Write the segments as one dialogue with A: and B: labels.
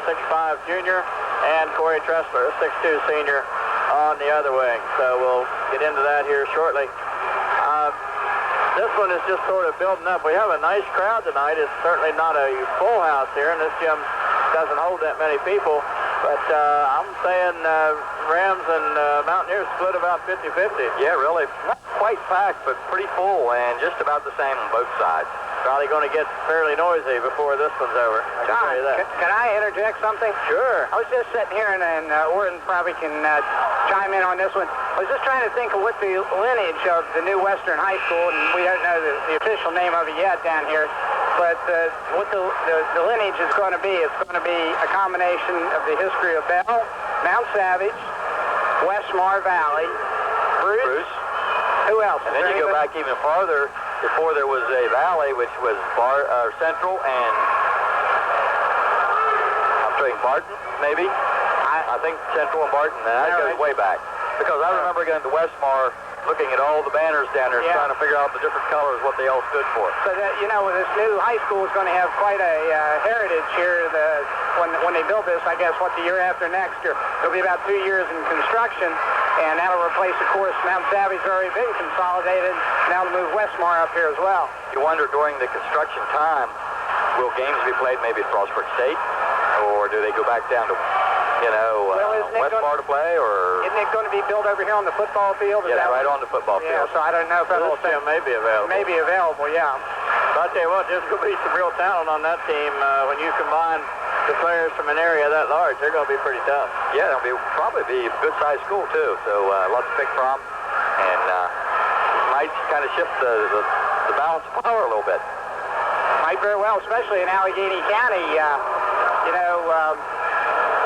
A: 6'5" junior, and Corey Tressler, a 6'2" senior, on the other wing. So we'll get into that here shortly. This one is just sort of building up. We have a nice crowd tonight. It's certainly not a full house here, and this gym doesn't hold that many people. But I'm saying Rams and Mountaineers split about 50-50.
B: Yeah, really. Not quite packed, but pretty full, and just about the same on both sides.
A: Probably going to get fairly noisy before this one's over. I can tell you that.
C: Can I interject something?
A: Sure.
C: I was just sitting here, and Orton probably can chime in on this one. I was just trying to think of what the lineage of the new Western High School, and we don't know the official name of it yet down here, but what the lineage is going to be. It's going to be a combination of the history of Beall, Mount Savage, Westmar Valley, Bruce. Who else?
B: And then you go back even farther. Before there was a valley, which was Central and I'm saying Barton, maybe. I think Central and Barton. And that goes way back because I remember going to Westmar, looking at all the banners down there, trying to figure out the different colors, what they all stood for.
C: So that this new high school is going to have quite a heritage here. When they build this, I guess the year after next year, it'll be about 2 years in construction. And that'll replace, of course, Mount Savage already been consolidated. Now to move Westmar up here as well.
B: You wonder during the construction time, will games be played maybe at Frostburg State? Or do they go back down to, Westmar to play? Or
C: isn't it going to be built over here on the football field?
B: Yeah, right on the football field.
C: Yeah, so I don't know if that'll
A: may be available.
C: Maybe available, yeah.
A: But I'll tell you what, there's going to be some real talent on that team when you combine the players from an area that large. They're going to be pretty tough.
B: Yeah, they'll probably be a good-sized school, too. So lots to pick from. And might kind of shift the balance of power a little bit.
C: Might very well, especially in Allegheny County.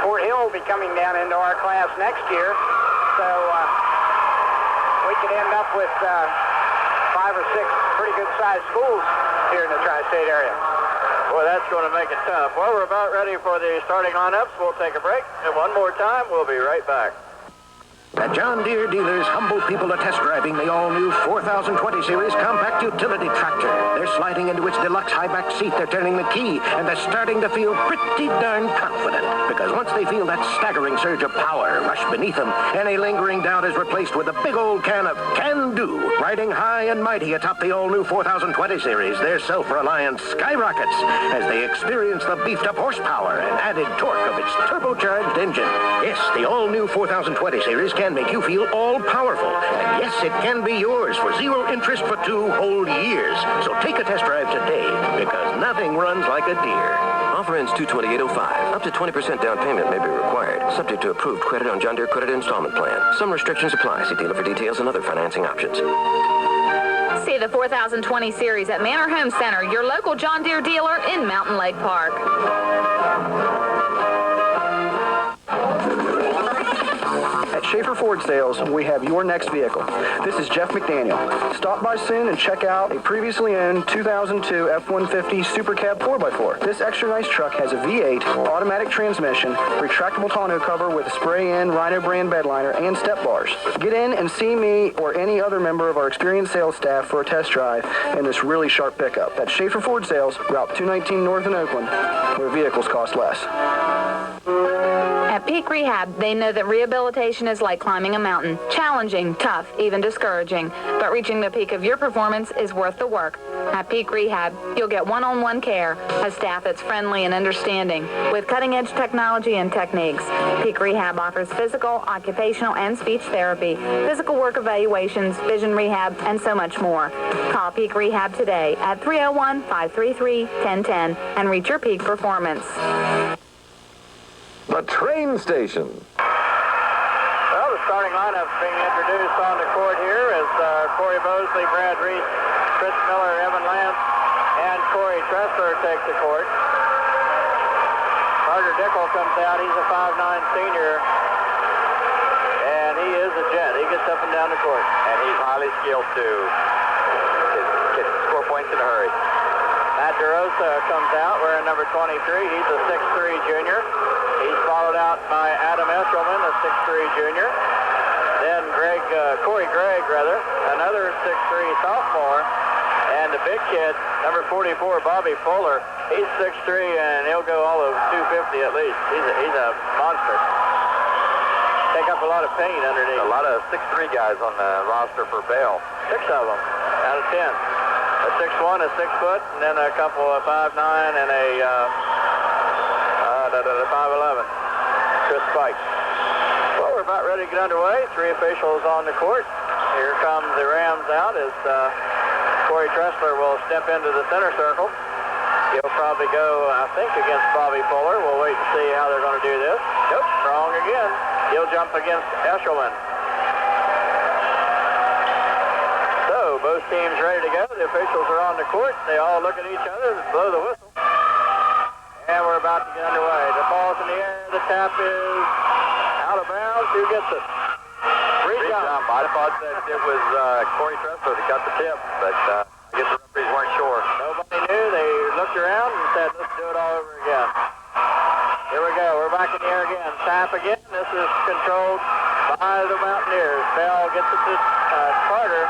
C: Fort Hill will be coming down into our class next year. So we could end up with 5 or 6 pretty good-sized schools here in the tri-state area.
A: Boy, that's going to make it tough. Well, we're about ready for the starting lineups. We'll take a break, and one more time, we'll be right back.
D: At John Deere dealers humble people to test driving the all-new 4020 series compact utility tractor. They're sliding into its deluxe high-back seat, they're turning the key, and they're starting to feel pretty darn confident. Because once they feel that staggering surge of power rush beneath them, any lingering doubt is replaced with a big old can of can-do. Riding high and mighty atop the all-new 4020 series, their self-reliance skyrockets as they experience the beefed-up horsepower and added torque of its turbocharged engine. Yes, the all-new 4020 series can make you feel all-powerful. And yes, it can be yours for 0 interest for 2 whole years. So take a test drive today, because nothing runs like a Deere.
E: Offer ends 2/28/05. Up to 20% down payment may be required, subject to approved credit on John Deere Credit Installment Plan. Some restrictions apply. See dealer for details and other financing options.
F: See the 4020 series at Manor Home Center, your local John Deere dealer in Mountain Lake Park.
G: At Schaefer Ford Sales, we have your next vehicle. This is Jeff McDaniel. Stop by soon and check out a previously owned 2002 F-150 Super Cab 4x4. This extra nice truck has a V8, automatic transmission, retractable tonneau cover with a spray-in Rhino brand bedliner and step bars. Get in and see me or any other member of our experienced sales staff for a test drive in this really sharp pickup. That's Schaefer Ford Sales, Route 219 North in Oakland, where vehicles cost less.
F: At Peak Rehab, they know that rehabilitation is like climbing a mountain. Challenging, tough, even discouraging. But reaching the peak of your performance is worth the work. At Peak Rehab, you'll get one-on-one care, a staff that's friendly and understanding, with cutting-edge technology and techniques. Peak Rehab offers physical, occupational, and speech therapy, physical work evaluations, vision rehab, and so much more. Call Peak Rehab today at 301-533-1010 and reach your peak performance.
H: The train station.
A: Well, the starting lineup being introduced on the court here is Corey Bosley, Brad Reese, Chris Miller, Evan Lance, and Corey Tressler take the court. Carter Dickel comes out. He's a 5'9" senior, and he is a jet. He gets up and down the court.
B: And he's highly skilled, too. Can score points in a hurry.
A: Matt DeRosa comes out wearing number 23. He's a 6'3" junior. He's followed out by Adam Esselman, a 6'3" junior. Then Corey Gregg, another 6'3" sophomore. And the big kid, number 44, Bobby Fuller. He's 6'3", and he'll go all of at least. He's a monster. Take up a lot of paint underneath.
B: A lot of 6'3" guys on the roster for Beall.
A: 6 of them out of 10. A 6'1", a 6 foot, and then a couple of 5'9", and a 5'11". Chris Spike. Well, we're about ready to get underway. 3 officials on the court. Here comes the Rams out as Corey Tressler will step into the center circle. He'll probably go, I think, against Bobby Fuller. We'll wait and see how they're going to do this. Nope, strong again. He'll jump against Eshelman. So, both teams ready to go. The officials are on the court. They all look at each other and blow the whistle. And we're about to get underway. The ball's in the air. The tap is out of bounds. Who gets it?
B: Jump. I thought that it was Corey Tressler that got the tip, but I guess the referees weren't sure.
A: Nobody knew. They looked around and said, let's do it all over again. Here we go. We're back in the air again. Tap again. This is controlled by the Mountaineers. Beall gets it to Carter,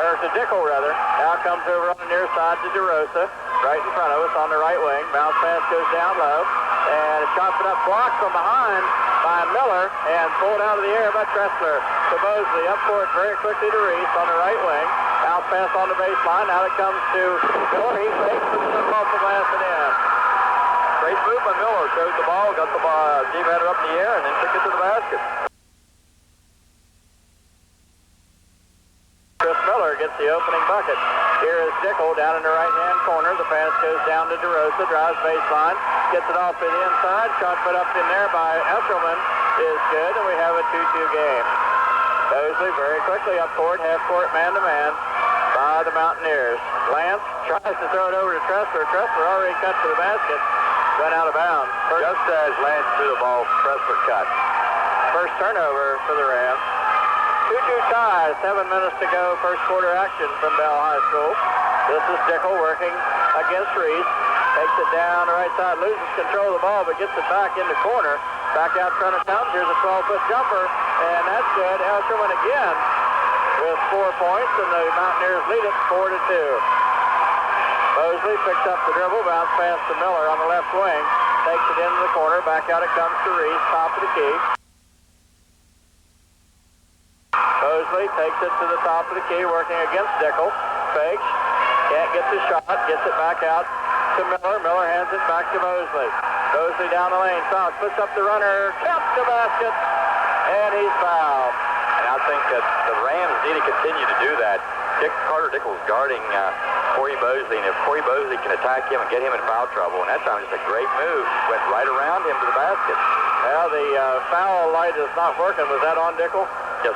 A: or to Dickel, rather. Now comes over on the near side to DeRosa, right in front of us on the right wing. Bounce pass goes down low, and a shot put up, blocked from behind by Miller, and pulled out of the air by Tressler. To Mosley, up for it very quickly to Reese on the right wing. Bounce pass on the baseline. Now it comes to Miller. He fakes, puts it off the glass and in.
B: Great move by Miller. Showed the ball, got the team header up in the air, and then took it to the basket.
A: Chris Miller gets the opening bucket. Here is Dickel down in the right-hand corner. The pass goes down to DeRosa, drives baseline, gets it off to the inside. Shot put up in there by Eshelman is good, and we have a 2-2 game. Mosley very quickly up court, half court, man-to-man by the Mountaineers. Lance tries to throw it over to Tressler. Tressler already cut to the basket, run out of bounds.
B: Just as Lance threw the ball, Tressler cut.
A: First turnover for the Rams. 2-2 ties, 7 minutes to go, first quarter action from Beall High School. This is Dickel working against Reese. Takes it down the right side, loses control of the ball, but gets it back in the corner. Back out front it comes. Here's a 12-foot jumper, and that's good. Eshelman again with 4 points, and the Mountaineers lead it 4-2. Mosley picks up the dribble, bounce pass to Miller on the left wing. Takes it into the corner, back out it comes to Reese, top of the key. Mosley takes it to the top of the key, working against Dickel. Fakes, can't get the shot, gets it back out to Miller. Miller hands it back to Mosley. Mosley down the lane, fouls, puts up the runner, counts the basket, and he's fouled.
B: And I think that the Rams need to continue to do that. Carter Dickel's guarding Corey Mosley, and if Corey Mosley can attack him and get him in foul trouble, and that time it's a great move, went right around him to the basket.
A: Well, the foul light is not working. Was that on Dickel?
B: Yes.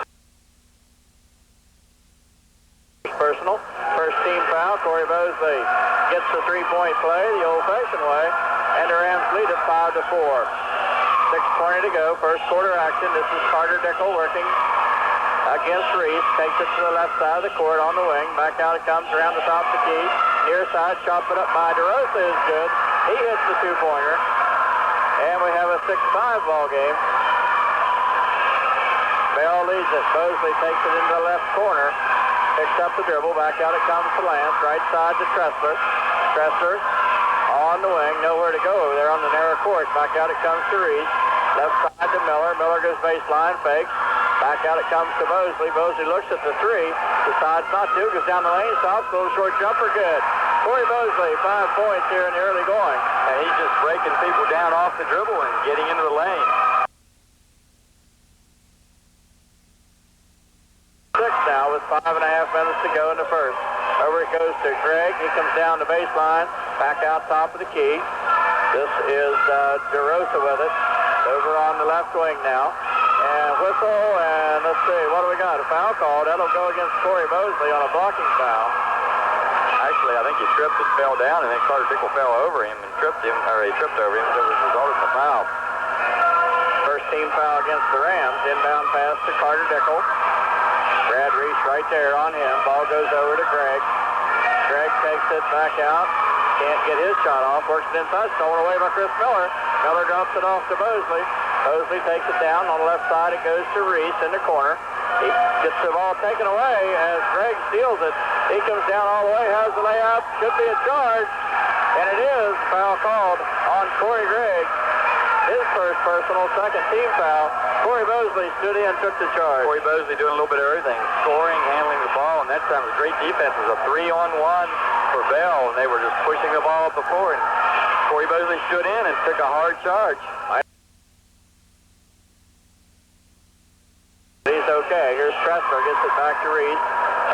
A: Personal. First team foul. Corey Mosley gets the three-point play the old-fashioned way, and the Rams lead it 5-4. 6:20 to go. First quarter action. This is Carter Dickel working against Reese. Takes it to the left side of the court on the wing. Back out it comes around the top of the key. Near side, shot put up by DeRosa is good. He hits the two-pointer. And we have a 6-5 ball game. Beall leads it. Mosley takes it into the left corner. Picks up the dribble. Back out it comes to Lance. Right side to Tressler. Tressler on the wing. Nowhere to go over there on the narrow court. Back out it comes to Reese. Left side to Miller. Miller goes baseline. Fakes. Back out it comes to Mosley. Mosley looks at the three. Decides not to. Goes down the lane. Stops. Little short jumper. Good. Corey Mosley, 5 points here in the early going.
B: And he's just breaking people down off the dribble and getting into the lane.
A: 6 now with 5.5 minutes to go in the first. Over it goes to Greg. He comes down the baseline. Back out top of the key. This is DeRosa with it. Over on the left wing now. And whistle, and let's see, what do we got? A foul call. That'll go against Corey Mosley on a blocking foul.
B: Actually, I think he tripped and fell down, and then Carter Dickel fell over him and tripped him, or he tripped over him, so it resulted in a foul.
A: First team foul against the Rams. Inbound pass to Carter Dickel. Brad Reese right there on him. Ball goes over to Greg. Greg takes it back out. Can't get his shot off. Works it inside. Stolen away by Chris Miller. Miller drops it off to Mosley. Mosley takes it down. On the left side, it goes to Reese in the corner. He gets the ball taken away as Greg steals it. He comes down all the way, has the layup. Should be a charge. And it is foul called on Corey Gregg. His first personal, second team foul. Corey Mosley stood in, took the charge.
B: Corey Mosley doing a little bit of everything, scoring, handling the ball, and that time it was great defense. It was a 3-on-1 for Beall, and they were just pushing the ball up the floor, and Corey Mosley stood in and took a hard charge.
A: He's okay. Here's Tressler, gets it back to Reese.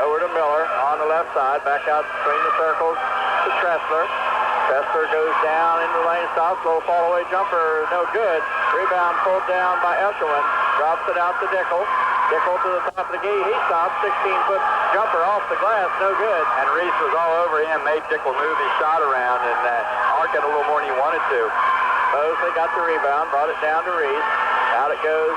A: Over to Miller on the left side, back out between the circles to Tressler. Tressler goes down into the lane, stops, little fall away jumper, no good. Rebound pulled down by Eshelman, drops it out to Dickel. Dickel to the top of the key, he stops, 16-foot jumper off the glass, no good.
B: And Reese was all over him, made Dickel move his shot around, and arc it a little more than he wanted to.
A: Mosley got the rebound, brought it down to Reese. Out it goes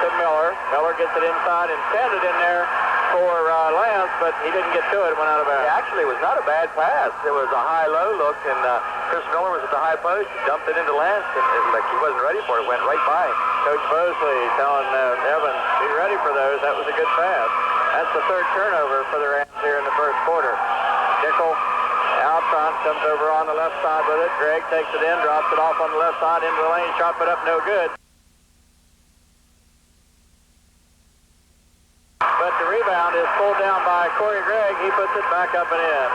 A: to Miller. Miller gets it inside, intended in there for Lance, but he didn't get to it, went out of bounds.
B: Actually, it was not a bad pass. It was a high-low look, and Chris Miller was at the high post. He dumped it into Lance, and like he wasn't ready for it. It went right by him.
A: Coach Mosley telling Evan, be ready for those. That was a good pass. That's the third turnover for the Rams here in the first quarter. Dickel out front, comes over on the left side with it. Gregg takes it in, drops it off on the left side into the lane, shot put up, no good. But the rebound is pulled down by Corey Gregg. He puts it back up and in.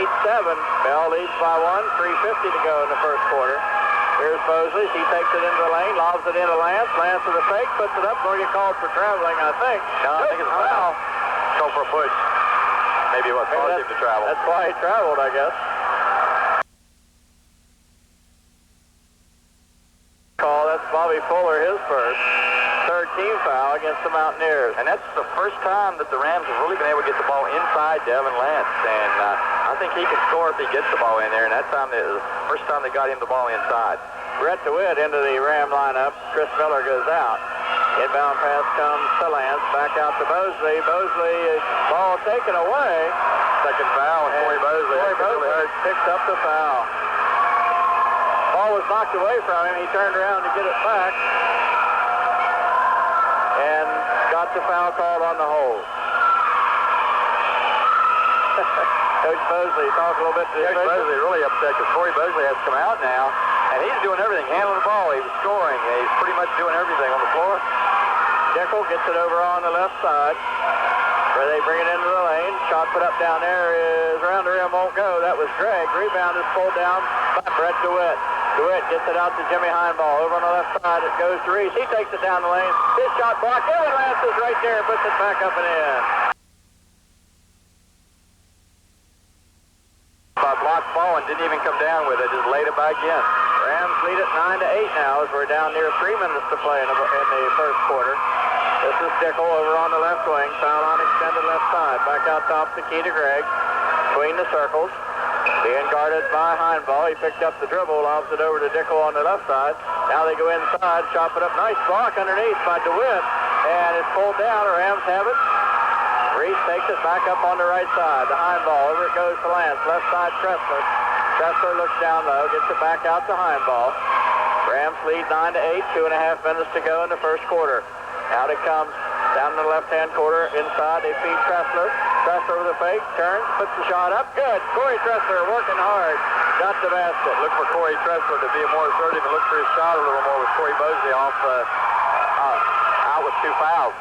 A: 8-7. Beall leads by 1. 3:50 to go in the first quarter. Here's Mosley. He takes it into the lane, lobs it into Lance. Lance with a fake, puts it up. Going to get called for traveling, I think.
B: No, I think it's a foul. Go for a push. Maybe what caused him to travel.
A: That's why he traveled, I guess. Call. That's Bobby Fuller, his first. Third team foul against the Mountaineers.
B: And that's the first time that the Rams have really been able to get the ball inside Devin Lance. And I think he can score if he gets the ball in there. And that time, it was the first time they got him the ball inside.
A: Brett DeWitt into the Ram lineup. Chris Miller goes out. Inbound pass comes to Lance. Back out to Mosley. Mosley, ball taken away.
B: Second foul on Corey Mosley.
A: Corey Mosley picks up the foul. Ball was knocked away from him. He turned around to get it back. And got the foul called on the hold. Coach Mosley, talk a little bit to
B: Coach Mosley really upset because Corey Mosley has come out now, and he's doing everything, handling the ball. He was scoring. He's pretty much doing everything on the floor.
A: Dickel gets it over on the left side, where they bring it into the lane. Shot put up down there is around the rim, won't go. That was Gregg. Rebound is pulled down by Brett DeWitt. DeWitt gets it out to Jimmy Heinball. Over on the left side, it goes to Reese. He takes it down the lane. His shot blocked. Evan Lance is right there, puts it back up and in.
B: Blocked ball and didn't even come down with it. Just laid it back in.
A: Rams lead it 9-8 now as we're down near 3 minutes to play in the first quarter. This is Dickel over on the left wing. Foul on extended left side. Back out top the key to Gregg. Between the circles. Being guarded by Heinball. He picked up the dribble, lobs it over to Dickel on the left side. Now they go inside, chop it up. Nice block underneath by DeWitt. And it's pulled down. The Rams have it. Reese takes it back up on the right side. The Heinball. Over it goes to Lance. Left side, Tressler. Tressler looks down low, gets it back out to Heinball. Rams lead 9-8. 2.5 minutes to go in the first quarter. Out it comes. Down in the left-hand quarter, inside, they feed Tressler. Tressler with a fake, turns, puts the shot up. Good. Corey Tressler working hard. Got the basket.
B: Look for Corey Tressler to be more assertive and look for his shot a little more with Corey Mosley off out with 2 fouls.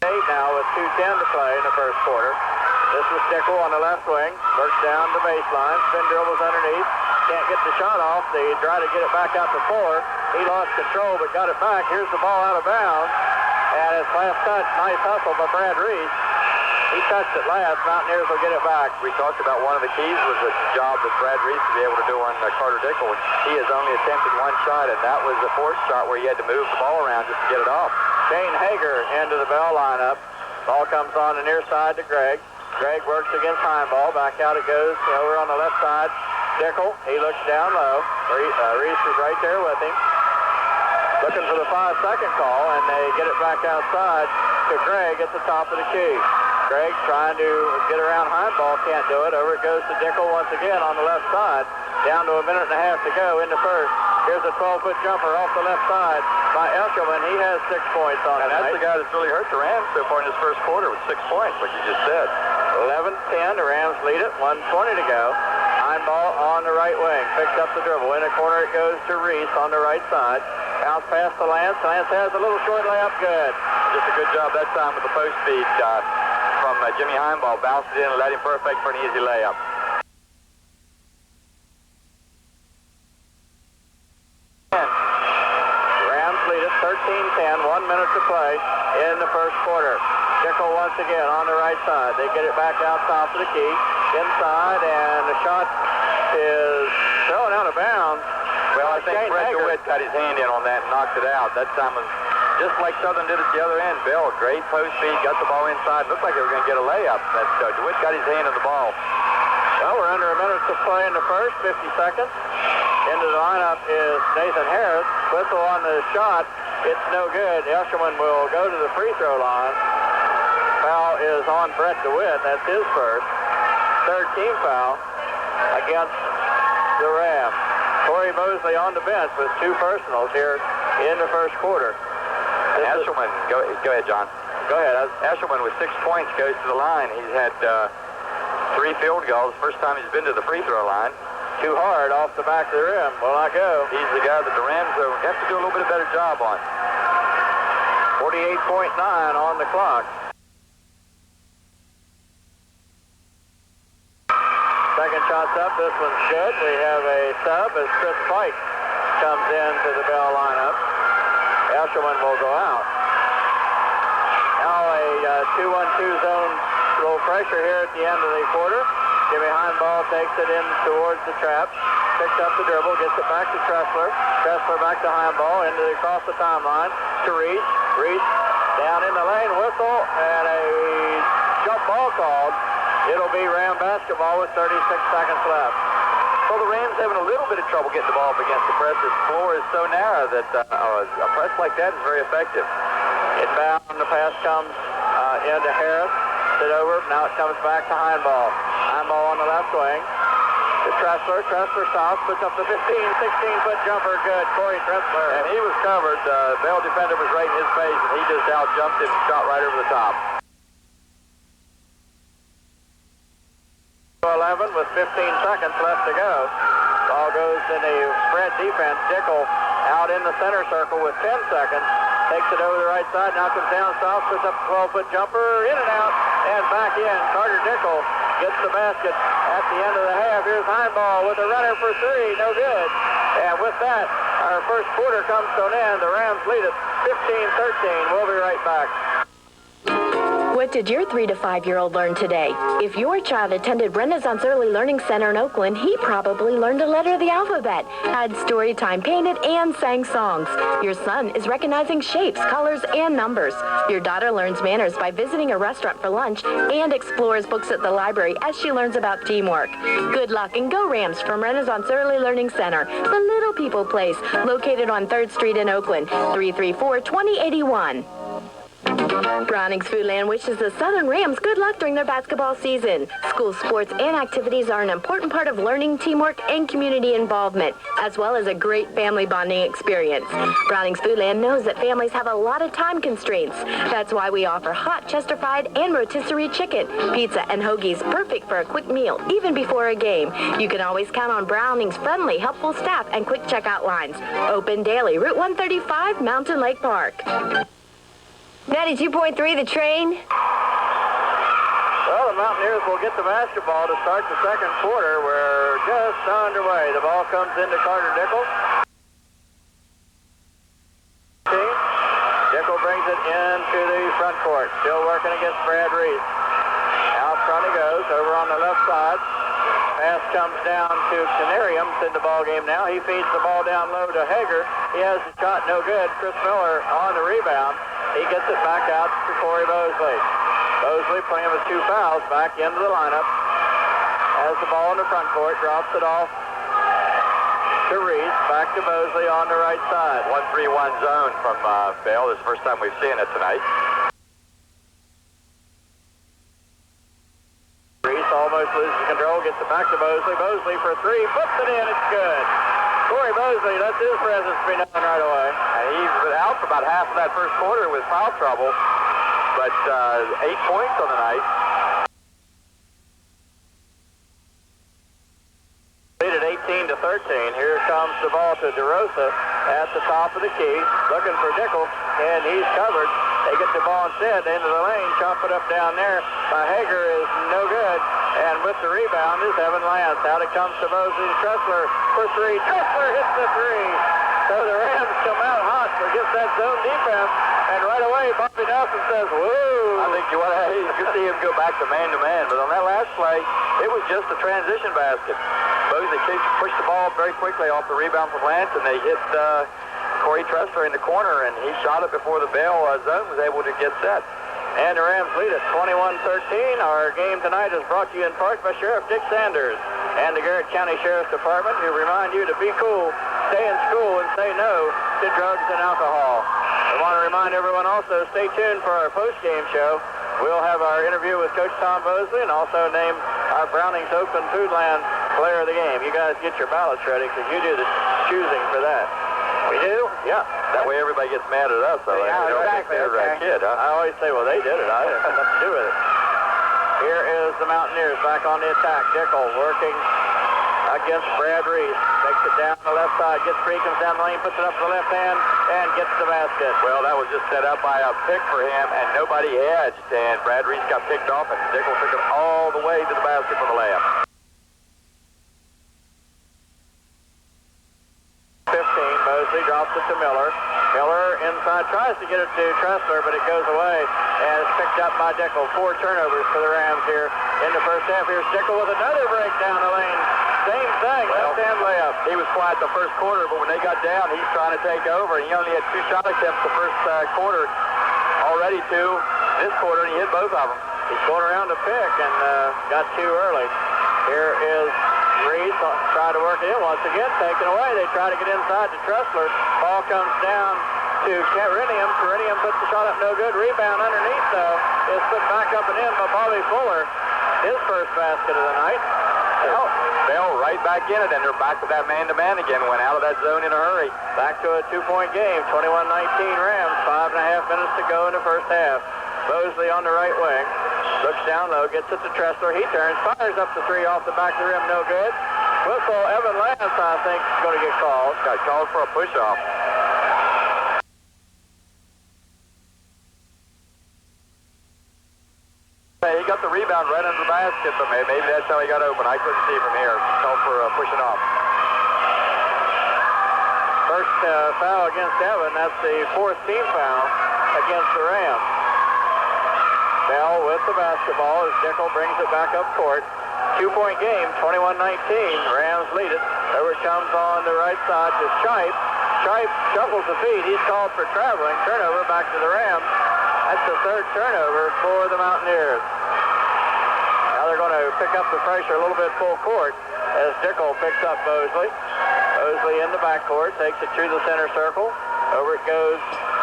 A: 8 now with 2:10 to play in the first quarter. This is Dickel on the left wing. Works down the baseline. Spin dribbles underneath. Can't get the shot off. They try to get it back out the floor. He lost control but got it back. Here's the ball out of bounds. And it's last touch. Nice hustle by Brad Reese. He touched it last. Mountaineers will get it back.
B: We talked about one of the keys was the job that Brad Reese to be able to do on Carter Dickel. He has only attempted 1 shot, and that was the 4th shot where he had to move the ball around just to get it off.
A: Shane Hager into the Beall lineup. Ball comes on the near side to Gregg. Gregg works against Heinball. Back out it goes over on the left side. Dickel, he looks down low. Reese is right there with him. Looking for the 5-second call, and they get it back outside to Gregg at the top of the key. Gregg trying to get around Heinball, can't do it. Over it goes to Dickel once again on the left side. Down to 1.5 minutes to go in the first. Here's a 12-foot jumper off the left side by Eshelman. He has 6 points on it.
B: And that's the guy that's really hurt the Rams so far in this first quarter with 6 points, like you just said.
A: 11-10, the Rams lead it, 1:20 to go. Ball on the right wing, picks up the dribble. In the corner it goes to Reese on the right side. Bounce past to Lance. Lance has a little short layup, good.
B: Just a good job that time with the post feed from Jimmy Heimball. Bounced it in and let him perfect for an easy layup.
A: Rams lead it 13-10, 1 minute to play in the first quarter. Dickel once again on the right side. They get it back out top of the key. Inside, and the shot is thrown out of bounds.
B: Well, I think Fred DeWitt got his hand in on that and knocked it out. That time was just like Southern did at the other end. Beall, great post feed, got the ball inside. Looked like they were going to get a layup. But DeWitt got his hand on the ball.
A: Well, we're under a minute to play in the first, 50 seconds. Into the lineup is Nathan Harris. Whistle on the shot. It's no good. Eshelman will go to the free throw line. Foul is on Brett DeWitt. That's his first. Third team foul against the Rams. Corey Mosley on the bench with 2 personals here in the first quarter.
B: Eshelman, go ahead, John.
A: Go ahead.
B: Eshelman with 6 points goes to the line. He's had 3 field goals. First time he's been to the free throw line.
A: Too hard off the back of the rim. Will not go.
B: He's the guy that the Rams have to do a little bit better job on.
A: 48.9 on the clock. Second shot's up. This one's good. We have a sub as Chris Pike comes into the Beall lineup. Eshelman will go out. Now a 2-1-2 zone, little pressure here at the end of the quarter. Jimmy Heimball takes it in towards the trap. Picks up the dribble, gets it back to Tressler. Tressler back to Heimball, across the timeline to Reese. Reese down in the lane, whistle, and a jump ball called. It'll be Ram basketball with 36 seconds left.
B: Well, the Rams having a little bit of trouble getting the ball up against the press. This floor is so narrow that a press like that is very effective.
A: Inbound, the pass comes into Harris. Sit over, now it comes back to Heimball. Heimball on the left wing. To Tressler. Tressler stops, puts up the 16-foot jumper. Good. Corey Tressler.
B: And he was covered. The Beall defender was right in his face, and he just out-jumped him and shot right over the top.
A: 11 with 15 seconds left to go. Ball goes in a spread defense. Dickel out in the center circle with 10 seconds. Takes it over the right side. Now comes down south. Puts up a 12-foot jumper. In and out. And back in. Carter Dickel gets the basket at the end of the half. Here's Heimball with a runner for 3. No good. And with that, our first quarter comes to an end. The Rams lead it 15-13. We'll be right back.
H: What did your 3 to 5-year-old learn today? If your child attended Renaissance Early Learning Center in Oakland, he probably learned a letter of the alphabet, had story time, painted, and sang songs. Your son is recognizing shapes, colors, and numbers. Your daughter learns manners by visiting a restaurant for lunch and explores books at the library as she learns about teamwork. Good luck and go Rams from Renaissance Early Learning Center, the Little People Place, located on 3rd Street in Oakland, 334-2081. Browning's Foodland wishes the Southern Rams good luck during their basketball season. School sports and activities are an important part of learning, teamwork, and community involvement, as well as a great family bonding experience. Browning's Foodland knows that families have a lot of time constraints. That's why we offer hot Chester-fried and rotisserie chicken, pizza, and hoagies perfect for a quick meal, even before a game. You can always count on Browning's friendly, helpful staff and quick checkout lines. Open daily, Route 135, Mountain Lake Park. 92.3, The Train.
A: Well, the Mountaineers will get the basketball to start the second quarter. We're just underway. The ball comes into Carter Dickel. Dickel brings it into the front court. Still working against Brad Reese. Out front he goes, over on the left side. Pass comes down to Canariums in the ball game now. He feeds the ball down low to Hager. He has the shot, no good. Chris Miller on the rebound. He gets it back out to Corey Mosley. Mosley playing with 2 fouls back into the lineup. Has the ball in the front court, drops it off to Reese. Back to Mosley on the right side.
B: 1-3-1 zone from Beall. This is the first time we've seen it tonight.
A: Reese almost loses control, gets it back to Mosley. Mosley for 3, puts it in, it's good. Corey Mosley lets his presence be known right away.
B: And he's been out for about half of that first quarter with foul trouble, but 8 points on the night.
A: to 13. Here comes the ball to DeRosa at the top of the key, looking for Dickel, and he's covered. They get the ball instead into the lane, chop it up down there. Hager is no good, and with the rebound is Evan Lance. Out it comes to Mosley. Tressler for three. Tressler hits the three. So the Rams come out hot against that zone defense, and right away Bobby Nelson says, whoa.
B: I think you could see him go back to man-to-man, but on that last play, it was just a transition basket. Mosley pushed the ball very quickly off the rebound from Lance, and they hit Corey Tressler in the corner, and he shot it before the Beall zone was able to get set.
A: And the Rams lead at 21-13. Our game tonight is brought to you in part by Sheriff Dick Sanders and the Garrett County Sheriff's Department, who remind you to be cool, stay in school, and say no to drugs and alcohol. I want to remind everyone also, stay tuned for our post-game show. We'll have our interview with Coach Tom Mosley and also name our Brownings Oakland Foodland player of the game. You guys get your ballots ready because you do the choosing for that.
C: We do?
A: Yeah.
B: That way everybody gets mad at us.
C: Yeah, exactly.
B: They're a kid, huh?
A: I always say, well, they did it. I didn't have nothing to do with it. Here is the Mountaineers back on the attack. Dickel working against Brad Reese. Takes it down the left side, gets free, comes down the lane, puts it up to the left hand, and gets the basket.
B: Well, that was just set up by a pick for him, and nobody hedged, and Brad Reese got picked off, and Dickel took it all the way to the basket for the layup.
A: 15, Mosley drops it to Miller. Miller inside, tries to get it to Tressler, but it goes away, and it's picked up by Dickel. 4 turnovers for the Rams here in the first half. Here's Dickel with another break down the lane. Same thing, left-hand layup.
B: He was quiet the first quarter, but when they got down, he's trying to take over, and he only had 2 shot attempts the first quarter. Already 2 this quarter, and he hit both of them.
A: He's going around to pick and got 2 early. Here is Reese trying to work it in once again, taken away. They try to get inside to Tressler. Ball comes down to Carinium. Carinium puts the shot up, no good. Rebound underneath, though, is put back up and in by Bobby Fuller. His first basket of the night.
B: Beall right back in it, and they're back with that man-to-man again. Went out of that zone in a hurry.
A: Back to a 2-point game. 21-19 Rams. 5.5 minutes to go in the first half. Mosley on the right wing. Looks down low, gets it to Tressler. He turns, fires up the 3 off the back of the rim, no good. Whistle, Evan Lance, I think, is going to get called.
B: Got called for a push-off. He got the rebound right under the basket, but maybe that's how he got open. I couldn't see from here. Called for pushing off.
A: First foul against Evan. That's the 4th team foul against the Rams. Beall with the basketball as Dickel brings it back up court. 2-point game, 21-19. Rams lead it. Over it comes on the right side to Shipe. Shipe shuffles the feet. He's called for traveling. Turnover back to the Rams. That's the 3rd turnover for the Mountaineers. Now they're going to pick up the pressure a little bit full court as Dickel picks up Mosley. Mosley in the backcourt, takes it to the center circle. Over it goes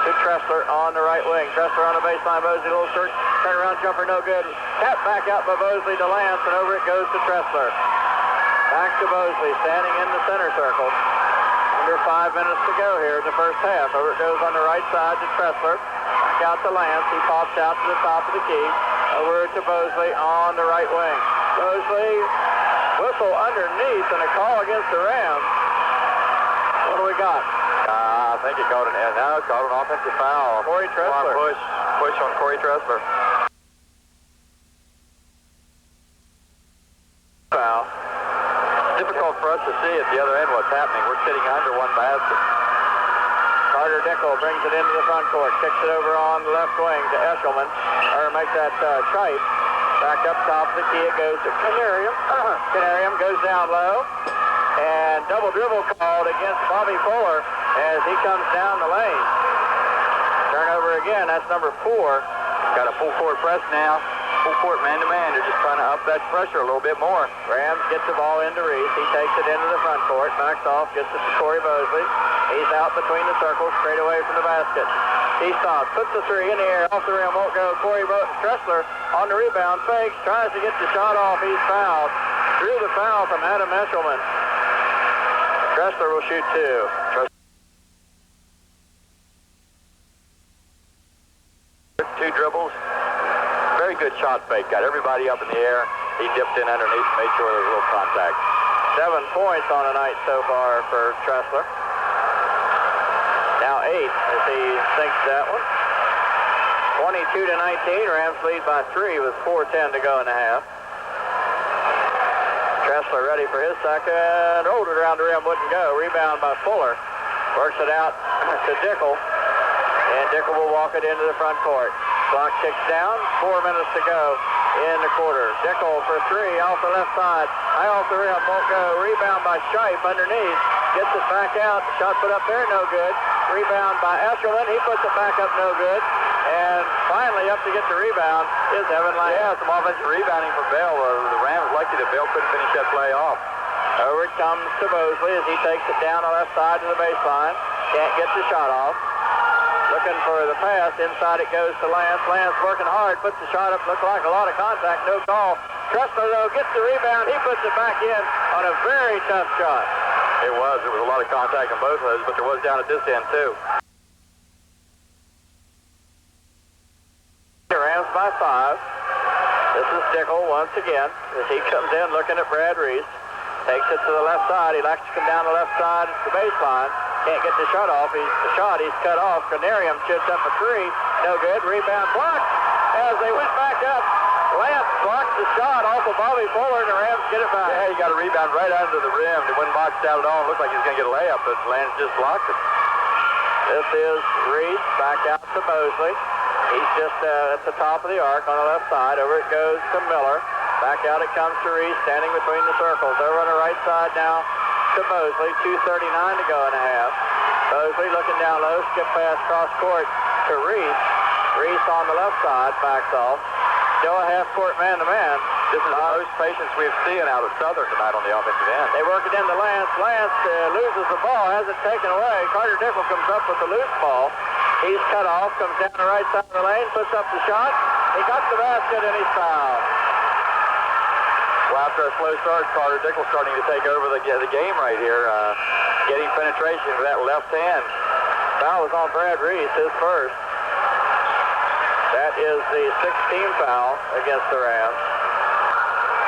A: to Tressler on the right wing. Tressler on the baseline. Mosley, a little short turnaround jumper, no good. Tap back out by Mosley to Lance, and over it goes to Tressler. Back to Mosley, standing in the center circle. Under 5 minutes to go here in the first half. Over it goes on the right side to Tressler. Back out to Lance. He pops out to the top of the key. Over to Mosley on the right wing. Mosley, whistle underneath, and a call against the Rams. What do we got?
B: I think he called an offensive foul.
A: Corey Tressler.
B: Push on Corey Tressler.
A: Foul.
B: Difficult for us to see at the other end what's happening. We're sitting under 1 basket.
A: Carter Dickel brings it into the front court. Kicks it over on the left wing to Eshelman. Or makes that Tripe. Back up top of the key. It goes to Canarium. Canarium goes down low. And double dribble called against Bobby Fuller as he comes down the lane. Turnover again. That's number 4.
B: Got a full court press now. Full court man-to-man. They're just trying to up that pressure a little bit more.
A: Rams gets the ball into Reese. He takes it into the front court. Backs off. Gets it to Corey Mosley. He's out between the circles, straight away from the basket. He stops. Puts the 3 in the air. Off the rim. Won't go. Tressler on the rebound. Fakes. Tries to get the shot off. He's fouled. Drew the foul from Adam Eshelman. Tressler will shoot 2.
B: 2 dribbles. Very good shot fake. Got everybody up in the air. He dipped in underneath and made sure there was a little contact.
A: 7 points on the night so far for Tressler. Now 8 as he sinks that one. 22-19, Rams lead by 3 with 4:10 to go in the half. Tressler ready for his second. Rolled it around the rim, wouldn't go. Rebound by Fuller. Works it out to Dickel. And Dickel will walk it into the front court. Clock ticks down. 4 minutes to go in the quarter. Dickel for 3 off the left side. High off the rim, won't go. Rebound by Shipe underneath. Gets it back out. Shot put up there, no good. Rebound by Eshelman. He puts it back up, no good. And finally up to get the rebound is Evan Lang.
B: Yeah, some offensive rebounding for Beall. The Rams lucky that Beall couldn't finish that play off.
A: Over it comes to Mosley as he takes it down the left side to the baseline. Can't get the shot off. Looking for the pass. Inside it goes to Lance. Lance working hard. Puts the shot up. Looked like a lot of contact. No call. Tressler, though, gets the rebound. He puts it back in on a very tough shot.
B: It was. There was a lot of contact on both of those, but there was down at this end, too.
A: Rams by 5. This is Dickel once again as he comes in looking at Brad Reese. Takes it to the left side. He likes to come down the left side to the baseline. Can't get the shot off. He's cut off. Canarium shoots up a 3. No good. Rebound blocked as they went back up. Lance blocks the shot off of Bobby Fuller, and the Rams get it back.
B: Yeah, he got a rebound right under the rim. It wasn't boxed out at all. It looked like he was going to get a layup, but Lance just blocked it.
A: This is Reese back out to Mosley. He's just at the top of the arc on the left side. Over it goes to Miller. Back out it comes to Reese, standing between the circles. Over on the right side now to Mosley. 2:39 to go in a half. Mosley looking down low, skip pass cross court to Reese. Reese on the left side, backs off. Still a half-court man-to-man.
B: This is the most patience we've seen out of Southern tonight on the offensive end.
A: They work it into Lance. Lance loses the ball, has it taken away. Carter Dickel comes up with the loose ball. He's cut off, comes down the right side of the lane, puts up the shot. He got the basket, and he's fouled.
B: Well, after a slow start, Carter Dickel starting to take over the game right here. Getting penetration with that left hand.
A: Foul was on Brad Reese, his first. That is the 16th foul against the Rams.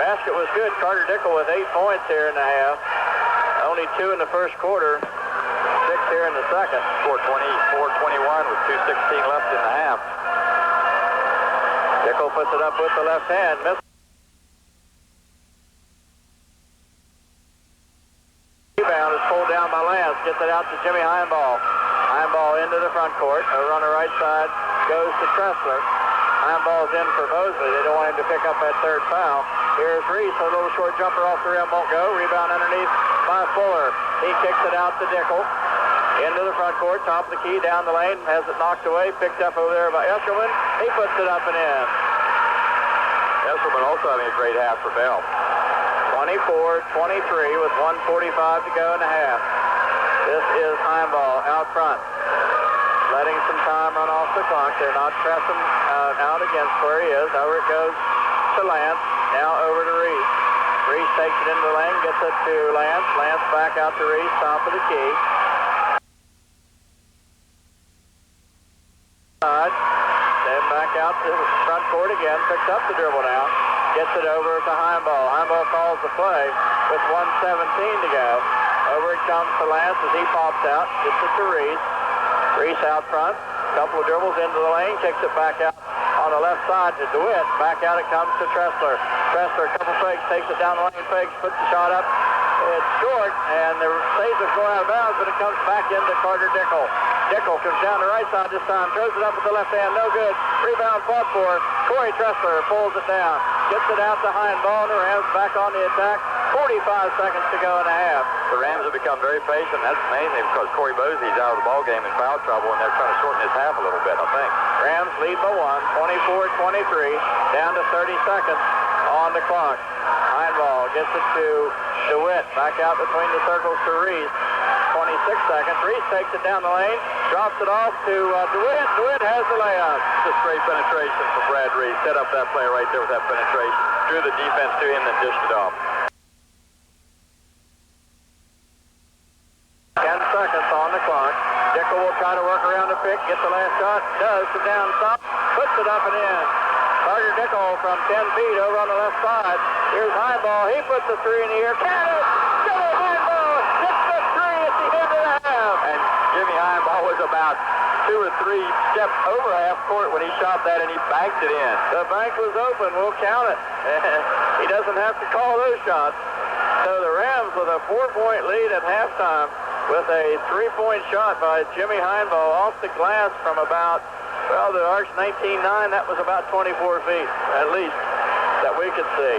A: Basket was good. Carter Dickel with 8 points here in the half. Only 2 in the first quarter. 6 here in the second.
B: 4:21 with 2:16 left in the half.
A: Dickel puts it up with the left hand. Missed. Rebound is pulled down by Lance. Gets it out to Jimmy Heinball. Heinball into the front court. Over on the right side goes to Tressler. Heinball's in for Mosley. They don't want him to pick up that third foul. Here's Reese. A little short jumper off the rim. Won't go. Rebound underneath by Fuller. He kicks it out to Dickel. Into the front court. Top of the key. Down the lane. Has it knocked away. Picked up over there by Eshelman. He puts it up and in.
B: Eshelman also having a great half for Beall.
A: 24-23 with 1:45 to go in the half. This is Heinball out front. Letting some time run off the clock. They're not pressing out against where he is. Over it goes to Lance. Now over to Reese. Reese takes it into the lane, gets it to Lance. Lance back out to Reese, top of the key. Then back out to the front court again. Picks up the dribble now. Gets it over to Heinball. Heinball calls the play with 1:17 to go. Over it comes to Lance as he pops out. Gets it to Reese. Reese out front. Couple of dribbles into the lane. Kicks it back out on the left side to DeWitt. Back out it comes to Tressler. Tressler, a couple fakes. Takes it down the lane. Fakes. Puts the shot up. It's short. And the saves it going out of bounds. But it comes back into Carter Dickel. Dickel comes down the right side this time. Throws it up with the left hand. No good. Rebound fought for. Corey Tressler pulls it down. Gets it out to Heinball. And the Rams back on the attack. 45 seconds to go in a half.
B: The Rams have become very patient. That's mainly because Corey Bosey's out of the ball game in foul trouble, and they're trying to shorten his half a little bit, I think.
A: Rams lead by 1, 24-23, down to 30 seconds on the clock. Heinball gets it to DeWitt, back out between the circles to Reese. 26 seconds. Reese takes it down the lane, drops it off to DeWitt. DeWitt has the layup.
B: Just great penetration from Brad Reese. Set up that play right there with that penetration. Drew the defense to him, then dished it off.
A: 10 seconds on the clock. Dickel will try to work around the pick, get the last shot, does from down top, puts it up and in. Carter Dickel from 10 feet over on the left side. Here's Heinball. He puts the 3 in the air. Can it!
B: 2 or 3 steps over half court when he shot that, and he banked it in.
A: The bank was open. We'll count it. He doesn't have to call those shots. So the Rams with a 4-point lead at halftime with a 3-point shot by Jimmy Heinbaugh off the glass from about, well, the arc's 19-9. That was about 24 feet, at least, that we could see.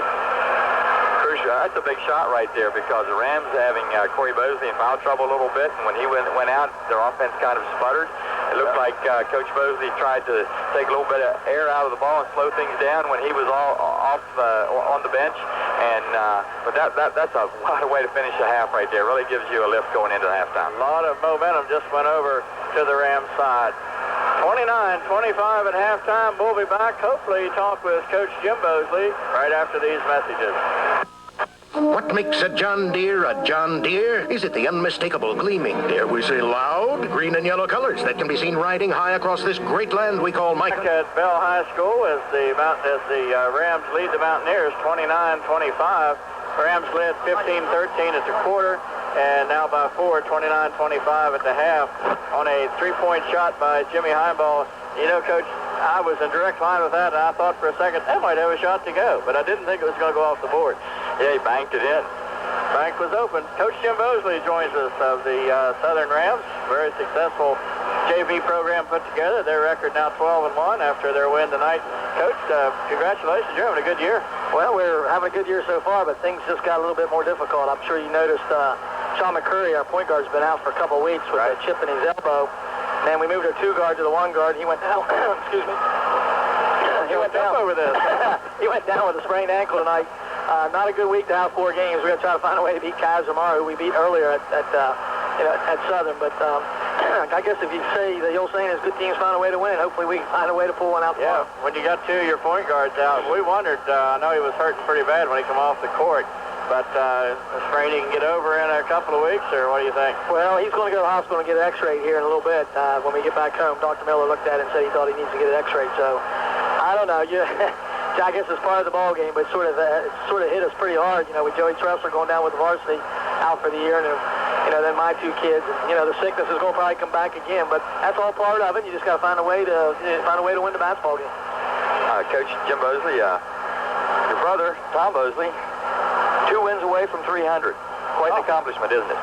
B: That's a big shot right there because the Rams having Corey Bosley in foul trouble a little bit, and when he went out, their offense kind of sputtered. It looked like Coach Bosley tried to take a little bit of air out of the ball and slow things down when he was off on the bench. And but that's a lot of way to finish a half right there. Really gives you a lift going into halftime.
A: A lot of momentum just went over to the Rams side. 29-25 at halftime. We'll be back. Hopefully talk with Coach Jim Bosley right after these messages.
D: What makes a John Deere? Is it the unmistakable gleaming, dare we say loud, green and yellow colors that can be seen riding high across this great land we call Michael?
A: At Beall High School as the Rams lead the Mountaineers 29-25. Rams led 15-13 at the quarter, and now by 4, 29-25 at the half on a 3-point shot by Jimmy Heinbaugh. You know, Coach, I was in direct line with that, and I thought for a second that might have a shot to go, but I didn't think it was going to go off the board.
B: Yeah, he banked it in.
A: Bank was open. Coach Jim Bosley joins us of the Southern Rams. Very successful JV program put together. Their record now 12-1 after their win tonight. Coach, congratulations. You're having a good year.
C: Well, we're having a good year so far, but things just got a little bit more difficult. I'm sure you noticed Sean McCurry, our point guard, has been out for a couple of weeks with a chip in his elbow. And we moved our 2 guard to the 1 guard. He went down. Excuse me.
A: He went down over this.
C: He went down with a sprained ankle tonight. Not a good week to have 4 games. We're going to try to find a way to beat Kazamar, who we beat earlier at Southern. But I guess if you say the old saying is good teams find a way to win, hopefully we can find a way to pull one out tomorrow.
A: Yeah, when you got 2 of your point guards out, we wondered, I know he was hurting pretty bad when he came off the court. But a sprain he can get over in a couple of weeks, or what do you think?
C: Well, he's going to go to the hospital and get an x-ray here in a little bit. When we get back home, Dr. Miller looked at it and said he thought he needs to get an x-ray. So, I don't know. I guess it's part of the ball game, but it sort of hit us pretty hard. You know, with Joey Tressler going down with the varsity out for the year, and then my 2 kids. And, the sickness is going to probably come back again, but that's all part of it. You just got to find a way to win the basketball game.
B: Coach Jim Bosley, your brother Tom Bosley, 2 wins away from 300. Quite an accomplishment, isn't it?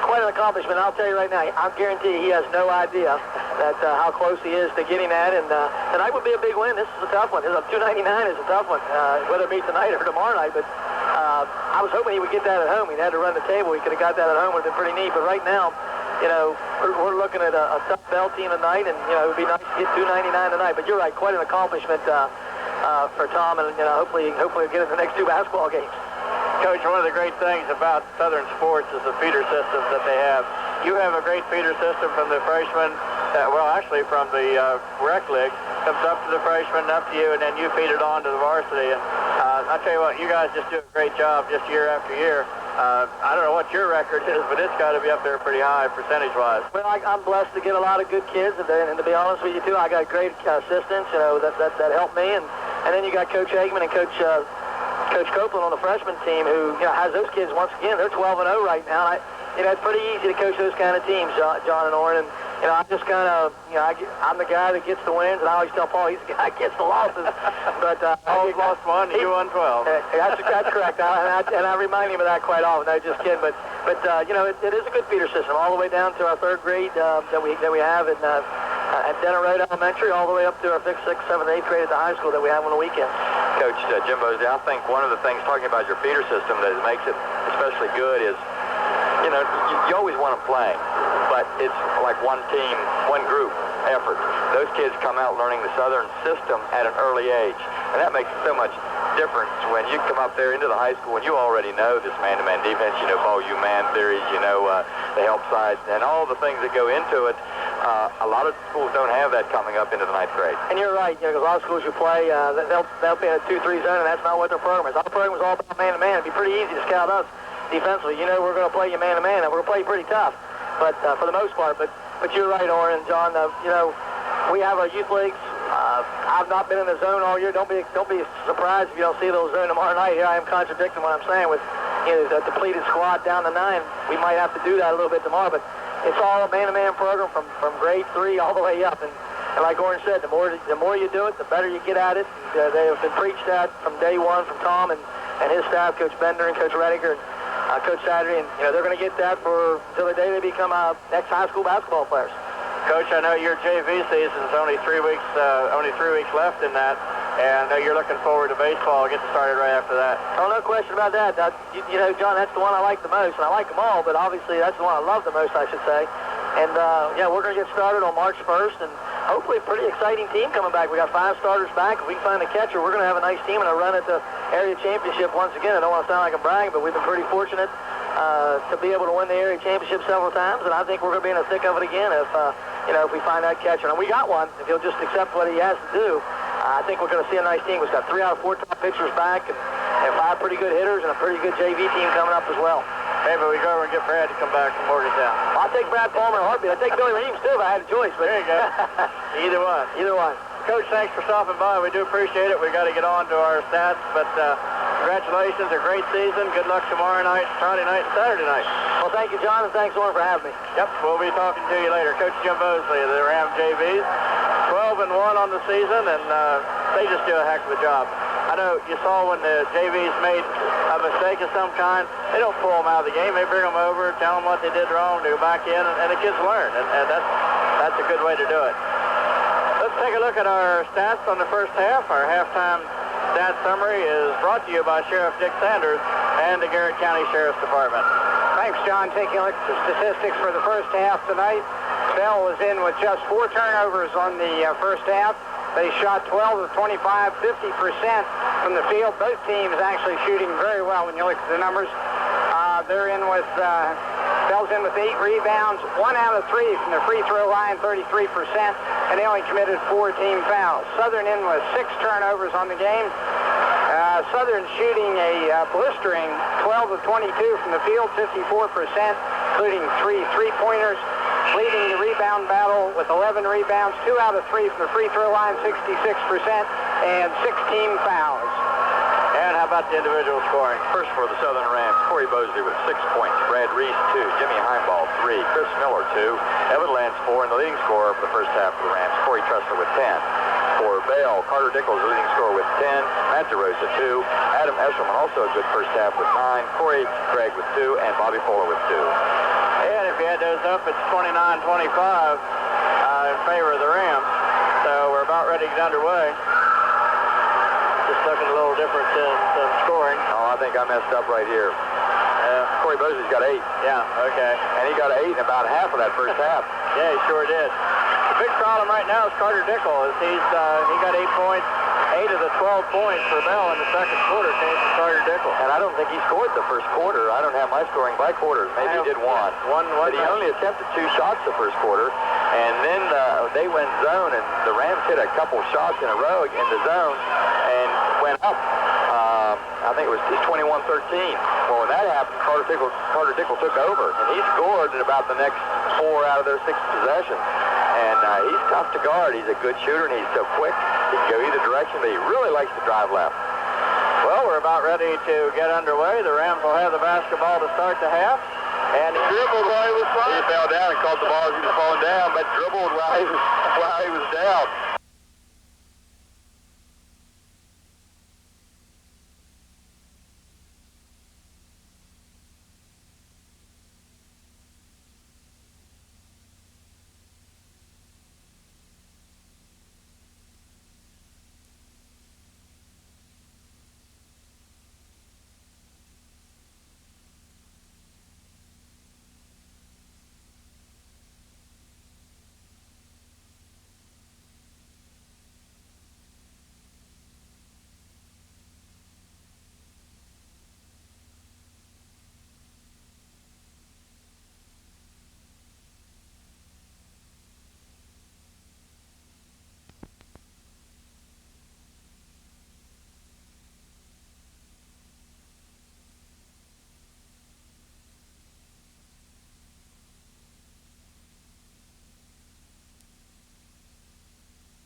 C: Quite an accomplishment. I'll tell you right now, I guarantee he has no idea that how close he is to getting that. And tonight would be a big win. This is a tough one. 299 is a tough one, whether it be tonight or tomorrow night. But I was hoping he would get that at home. He had to run the table. He could have got that at home. Would have been pretty neat. But right now, we're looking at a tough Bell team tonight, and it would be nice to get 299 tonight. But you're right, quite an accomplishment for Tom, and hopefully he'll get in the next 2 basketball games.
A: Coach, one of the great things about Southern sports is the feeder systems that they have. You have a great feeder system from the freshmen, actually from the rec league, comes up to the freshmen, up to you, and then you feed it on to the varsity. And I tell you what, you guys just do a great job just year after year. I don't know what your record is, but it's got to be up there pretty high percentage-wise.
C: Well, I'm blessed to get a lot of good kids, and to be honest with you, too, I got great assistants, that helped me. And then you got Coach Eggman and Coach Copeland on the freshman team who has those kids. Once again, they're 12-0 right now. It's pretty easy to coach those kind of teams, John and Orrin. And I'm just kind of, I'm the guy that gets the wins, and I always tell Paul he's the guy that gets the losses. But
A: Paul's lost 1, you won 12.
C: That's correct. And I remind him of that quite often. No, just kidding. But it is a good feeder system all the way down to our 3rd grade that we have at Denton Road Elementary, all the way up to our 5th, 6th, 7th, 8th grade at the high school that we have on the weekends.
B: Coach Jim Bosley, I think one of the things, talking about your feeder system, that makes it especially good is, you always want them playing, but it's like one team, one group effort. Those kids come out learning the Southern system at an early age, and that makes so much difference when you come up there into the high school and you already know this man-to-man defense, ball man theories, the help side, and all the things that go into it. A lot of schools don't have that coming up into the 9th grade.
C: And you're right, because a lot of schools you play, they'll be in a 2-3 zone, and that's not what their program is. Our program is all about man-to-man. It'd be pretty easy to scout us defensively. We're going to play you man-to-man, and we're going to play you pretty tough, but for the most part. But you're right, Orrin and John. We have our youth leagues. I've not been in the zone all year. Don't be surprised if you don't see a little zone tomorrow night. Here I am contradicting what I'm saying with the depleted squad down to 9. We might have to do that a little bit tomorrow, but
A: it's all a man-to-man program from grade 3 all the way up. And like Orange said, the more you do it, the better you get at it. And, they have been preached at from day one from Tom and his staff, Coach Bender and Coach Rediger and Coach Saturday. And they're going to get that until the day they become next high school basketball players. Coach, I know your JV season is only 3 weeks left in that. And I know you're looking forward to baseball. Getting started right after that. Oh, no question about that. John, that's the one I like the most. And I like them all, but obviously that's the one I love the most, I should say. And, we're going to get started on March 1st. And hopefully a pretty exciting team coming back. We got 5 starters back. If we can find a catcher, we're going to have a nice team and a run at the area championship once again. I don't want to sound like I'm bragging, but we've been pretty fortunate to be able to win the area championship several times. And I think we're going to be in the thick of it again if we find that catcher. And we got one, if he'll just accept what he has to do. I think we're going to see a nice team. We've got 3 out of 4 top pitchers back and 5 pretty good hitters and a pretty good JV team coming up as well. Maybe we go over and get Brad to come back from Morgantown. I'll take Brad Palmer in a heartbeat. I'd take Billy Reams too if I had a choice. But there you go. Either one. Coach, thanks for stopping by. We do appreciate it. We've got to get on to our stats, but congratulations. A great season. Good luck tomorrow night, Friday night, and Saturday night. Well, thank you, John, and thanks, Warren, for having me. Yep, we'll be talking to you later. Coach Jim Bosley of the Ram JVs. 12-1 on the season, and they just do a heck of a job. I know you saw when the JVs made a mistake of some kind, they don't pull them out of the game. They bring them over, tell them what they did wrong, they go back in, and the kids learn, and that's a good way to do it. Let's take a look at our stats on the first half. Our halftime stat summary is brought to you by Sheriff Dick Sanders and the Garrett County Sheriff's Department.
C: Thanks, John. Taking a look at the statistics for the first half tonight. Beall was in with just 4 turnovers on the first half. They shot 12 of 25, 50% from the field. Both teams actually shooting very well when you look at the numbers. Bell's in with 8 rebounds, 1 out of 3 from the free throw line, 33%, and they only committed 4 team fouls. Southern in with 6 turnovers on the game. Southern shooting a blistering 12 of 22 from the field, 54%, including 3 three-pointers. Leading the rebound battle with 11 rebounds, 2 out of 3 from the free throw line, 66%, and 6 team fouls.
A: And how about the individual scoring?
B: First for the Southern Rams, Corey Bosley with 6 points, Brad Reese 2, Jimmy Heimball 3, Chris Miller 2, Evan Lance 4, and the leading scorer for the first half for the Rams, Corey Tressler with 10. For Beall, Carter Dickles, the leading scorer with 10, Matt DeRosa 2, Adam Esserman also a good first half with 9, Corey Craig with 2, and Bobby Fuller with 2.
A: And if you add those up, it's 29-25 in favor of the Rams. So we're about ready to get underway. Just looking a little different in scoring.
B: Oh, I think I messed up right here. Corey Bosley's got 8.
A: Yeah, okay.
B: And he got 8 in about half of that first half.
A: Yeah, he sure did. The big problem right now is Carter Dickel. He got 8 points. 8 of the 12 points for Beall in the second quarter came from Carter Dickel.
B: And I don't think he scored the first quarter. I don't have my scoring by quarters. Maybe he did one. But he only attempted 2 shots the first quarter. And then they went zone, and the Rams hit a couple shots in a row in the zone and went up. I think it was just 21-13. Well, when that happened, Carter Dickel took over, and he scored in about the next 4 out of their 6 possessions. And he's tough to guard. He's a good shooter, and he's so quick. He can go either direction, but he really likes to drive left.
A: Well, we're about ready to get underway. The Rams will have the basketball to start the half. And he dribbled while he was flying.
B: He fell down and caught the ball as he was falling down, but dribbled while he was down.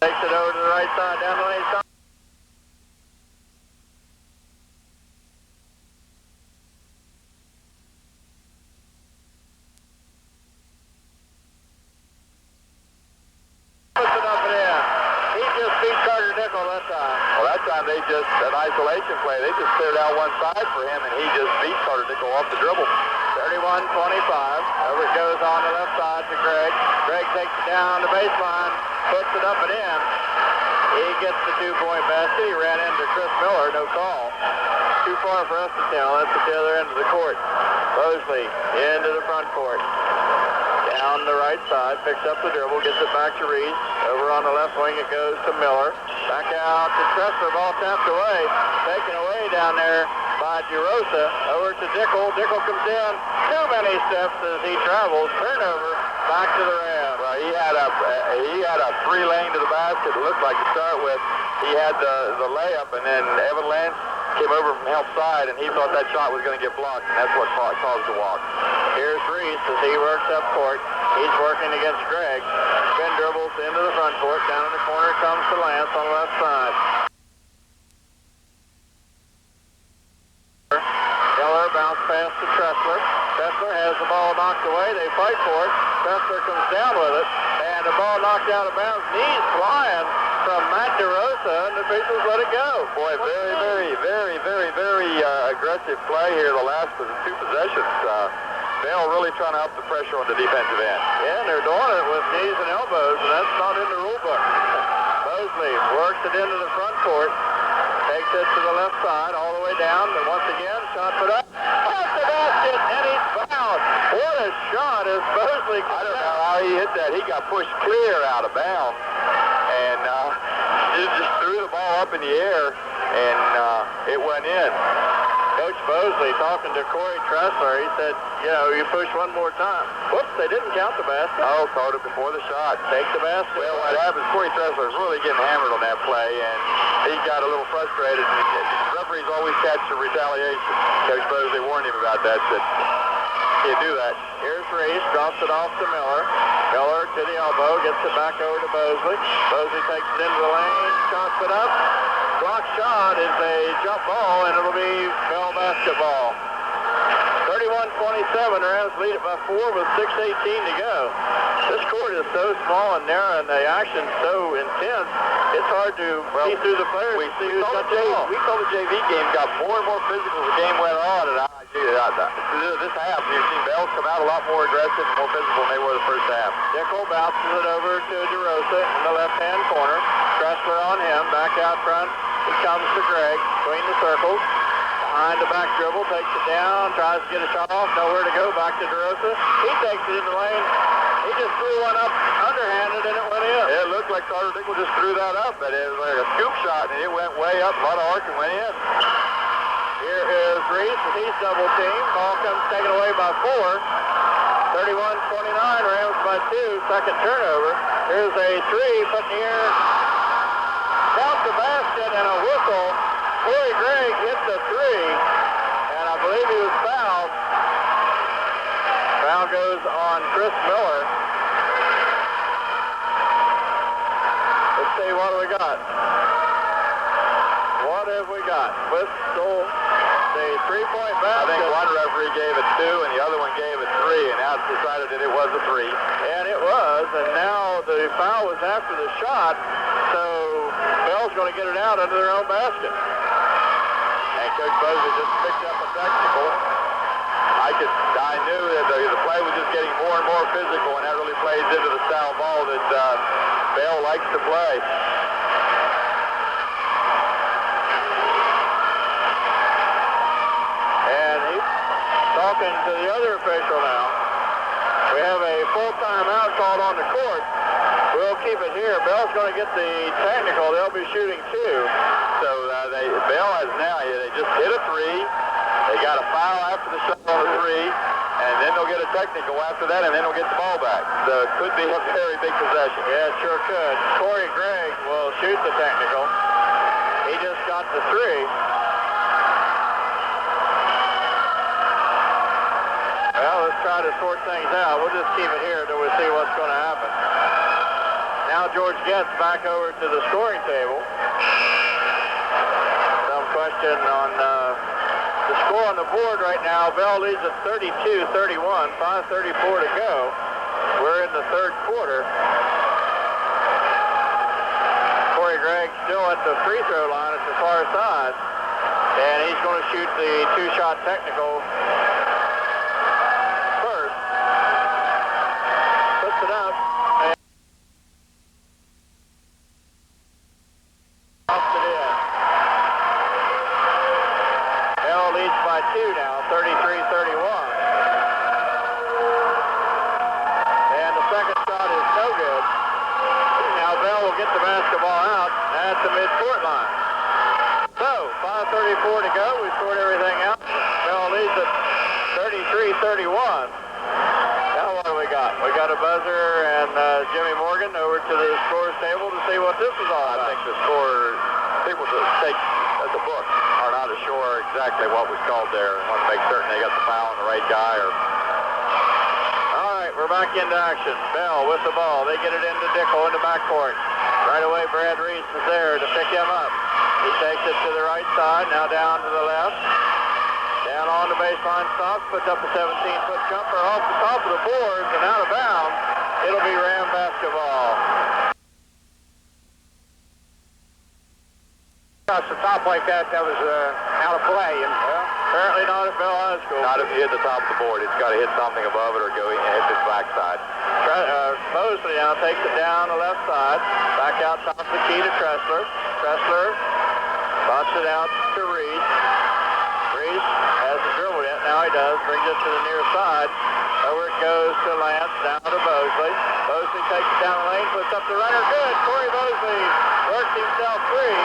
A: Takes it over to the right side, down the lane side.
B: time they just, an isolation play, they just cleared out one side for him, and he just beat Carter Dickel off the dribble.
A: 31-25. Over it goes on the left side to Greg. Greg takes it down the baseline, puts it up and in. He gets the two-point basket. He ran into Chris Miller, no call. Too far for us to tell. That's at the other end of the court. Mosley into the front court. Down the right side, picks up the dribble, gets it back to Reese. Over on the left wing it goes to Miller. Back out to Tressler, ball tapped away. Taken away down there by DeRosa. Over to Dickel. Dickel comes in. Too many steps as he travels. Turnover, back to the rim.
B: Well, he had a free lane to the basket, it looked like to start with. He had the layup, and then Evan Lance came over from help side, and he thought that shot was going to get blocked, and that's what caused the walk.
A: Here's Reese as he works up court. He's working against Greg. Spin dribbles into the front court. Down in the corner comes to Lance on the left side. Miller bounce pass to Tressler. Tressler has the ball knocked away. They fight for it. Tressler comes down with it, and the ball knocked out of bounds. Knees flying from Matt DeRosa, and the officials let it go.
B: Boy, very aggressive play here the last of the two possessions. Beall really trying to up the pressure on the defensive end.
A: Yeah, and they're doing it with knees and elbows, and that's not in the rule book. Mosley works it into the front court, takes it to the left side, all the way down, and once again, shot put up. Off the basket, and he's fouled. What a shot as Mosley.
B: I don't know how he hit that. He got pushed clear out of bounds, and just threw the ball up in the air, and it went in.
A: Coach Mosley talking to Corey Tressler, he said, you push one more time. Whoops, they didn't count the basket.
B: Oh, called it before the shot.
A: Take the basket.
B: Well, what happens, Corey Tressler is really getting hammered on that play, and he got a little frustrated. Referees always catch the retaliation. Coach Mosley warned him about that, said, can't do that.
A: Here's Reese, drops it off to Miller. Miller to the elbow, gets it back over to Mosley. Mosley takes it into the lane, shots it up. Block shot is a jump ball, and it'll be Beall basketball. 31-27, Rams lead it by 4 with 6:18 to go. This court is so small and narrow, and the action's so intense, it's hard to see through the players.
B: We saw the JV game got more and more physical as the game went on, and this half, you've seen Beall come out a lot more aggressive and more physical than they were the first half.
A: Dickel bounces it over to DeRosa in the left-hand corner. Tressler on him, back out front. He comes to Greg, between the circles. Behind the back dribble, takes it down, tries to get a shot off, nowhere to go, back to DeRosa. He takes it in the lane. He just threw one up underhanded, and it went in.
B: It looked like Carter Dickel just threw that up, but it was like a scoop shot, and it went way up, a lot of arc, and went in.
A: Here is Reese, he's double teamed. Ball comes taken away by 4. 31-29, Rams by 2, second turnover. Here's a three, put in the air. Count the basket and a whistle. Corey Gregg hits a three, and I believe he was fouled. Foul goes on Chris Miller. Let's see, what do we got? What have we got? Whistle, the three-point basket.
B: I think one referee gave it 2, and the other one gave it 3, and now it's decided that it was a 3.
A: And it was, and now the foul was after the shot, so Beall's going to get it out under their own basket.
B: And Coach Mosley just picked up a technical. I knew that the play was just getting more and more physical, and that really plays into the style of ball that Beall likes to play.
A: And he's talking to the other official now. We have a full timeout called on the court. We'll keep it here. Beall's going to get the technical. They'll be shooting 2.
B: So Beall has now, they just hit a 3. They got a foul after the shot on the 3, and then they'll get a technical after that, and then they'll get the ball back. So it could be a very big possession.
A: Yeah, it sure could. Corey Gregg will shoot the technical. He just got the 3. Well, let's try to sort things out. We'll just keep it here until we see what's going to happen. Now George Getz back over to the scoring table. Some question on the score on the board right now. Beall leads at 32-31, 5:34 to go. We're in the third quarter. Corey Gregg still at the free throw line at the far side. And he's going to shoot the two-shot technical first. Puts it up. And pops it in. Beall leads by 2 now, 33-31. And the second shot is no good. Now Beall will get the basketball out at the midcourt line. So, 5:34 to go. We scored everything out. Beall leads at 33-31. Now what do we got? We got a buzzer and Jimmy Morgan over to the scores table to see what this is all about.
B: I think the score, people that take at the book are not sure exactly what was called there and want to make certain they got the foul on the right guy.
A: All right, we're back into action. Beall with the ball. They get it into Dickel in the backcourt. Right away, Brad Reese is there to pick him up. He takes it to the right side, now down to the left. Down on the baseline, stops, puts up a 17-foot jumper off the top of the boards and out of bounds. It'll be Ram basketball.
C: Across the top like that, that was out of play. And
A: Apparently not at Beall High School.
B: Not if you hit the top of the board. It's got to hit something above it or go and hit his backside.
A: Mosley now takes it down the left side. Back out top of the key to Tressler. Tressler bots it out to Reese. Reese hasn't dribbled yet. Now he does. Brings it to the near side. Over it goes to Lance. Down to Mosley. Mosley takes it down the lane. Puts up the runner. Good. Corey Mosley works himself free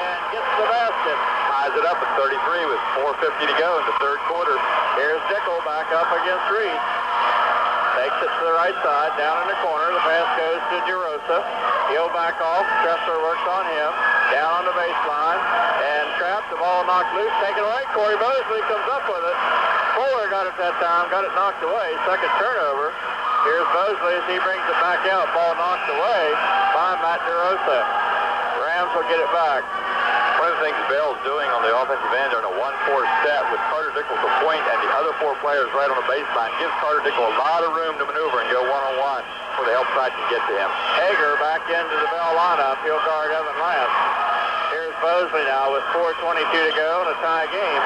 A: and gets the basket.
B: Ties it up at 33 with 4:50 to go in the third quarter.
A: Here's Dickel back up against Reese. Takes it to the right side, down in the corner. The pass goes to DeRosa. He'll back off. Tressler works on him. Down on the baseline. And trapped. The ball knocked loose. Taken away. Corey Mosley comes up with it. Fuller got it that time. Got it knocked away. Second turnover. Here's Mosley as he brings it back out. Ball knocked away by Matt DeRosa. Rams will get it back.
B: One of the things Beall's doing on the offensive end are in a 1-4 set with Carter Dickel to point and the other 4 players right on the baseline. Gives Carter Dickel a lot of room to maneuver and go one-on-one where the help side can get to him.
A: Hager back into the Beall lineup. He'll guard Evan Lance. Here's Mosley now with 4:22 to go and a tie game.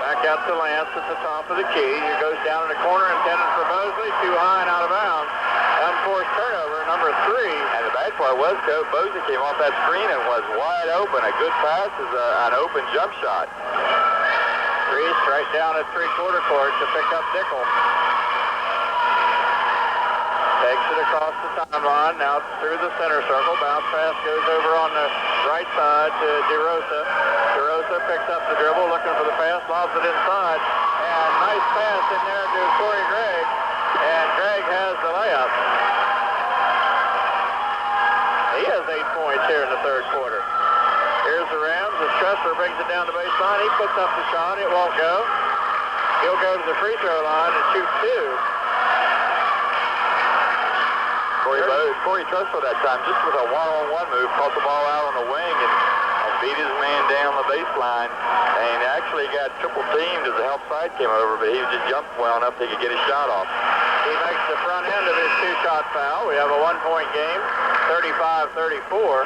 A: Back out to Lance at the top of the key. He goes down in the corner intended for Mosley. Too high and out of bounds. Unforced turnover, number 3.
B: And the bad part was, Coach Mosley came off that screen and was wide open. A good pass is an open jump shot.
A: Reese right down at three-quarter court to pick up Dickel. Takes it across the timeline, now through the center circle. Bounce pass goes over on the right side to DeRosa. DeRosa picks up the dribble, looking for the pass, lobs it inside. And nice pass in there to Corey Gregg. And Gregg has the layup. He has 8 points here in the third quarter. Here's the Rams as Tressler brings it down the baseline. He puts up the shot. It won't go. He'll go to the free throw line and shoot 2.
B: Corey Tressler that time, just with a one-on-one move, caught the ball out on the wing and beat his man down the baseline. And actually got triple teamed as the help side came over, but he just jumped well enough he could get his shot off.
A: He makes the front end of his 2-shot foul. We have a 1-point game, 35-34.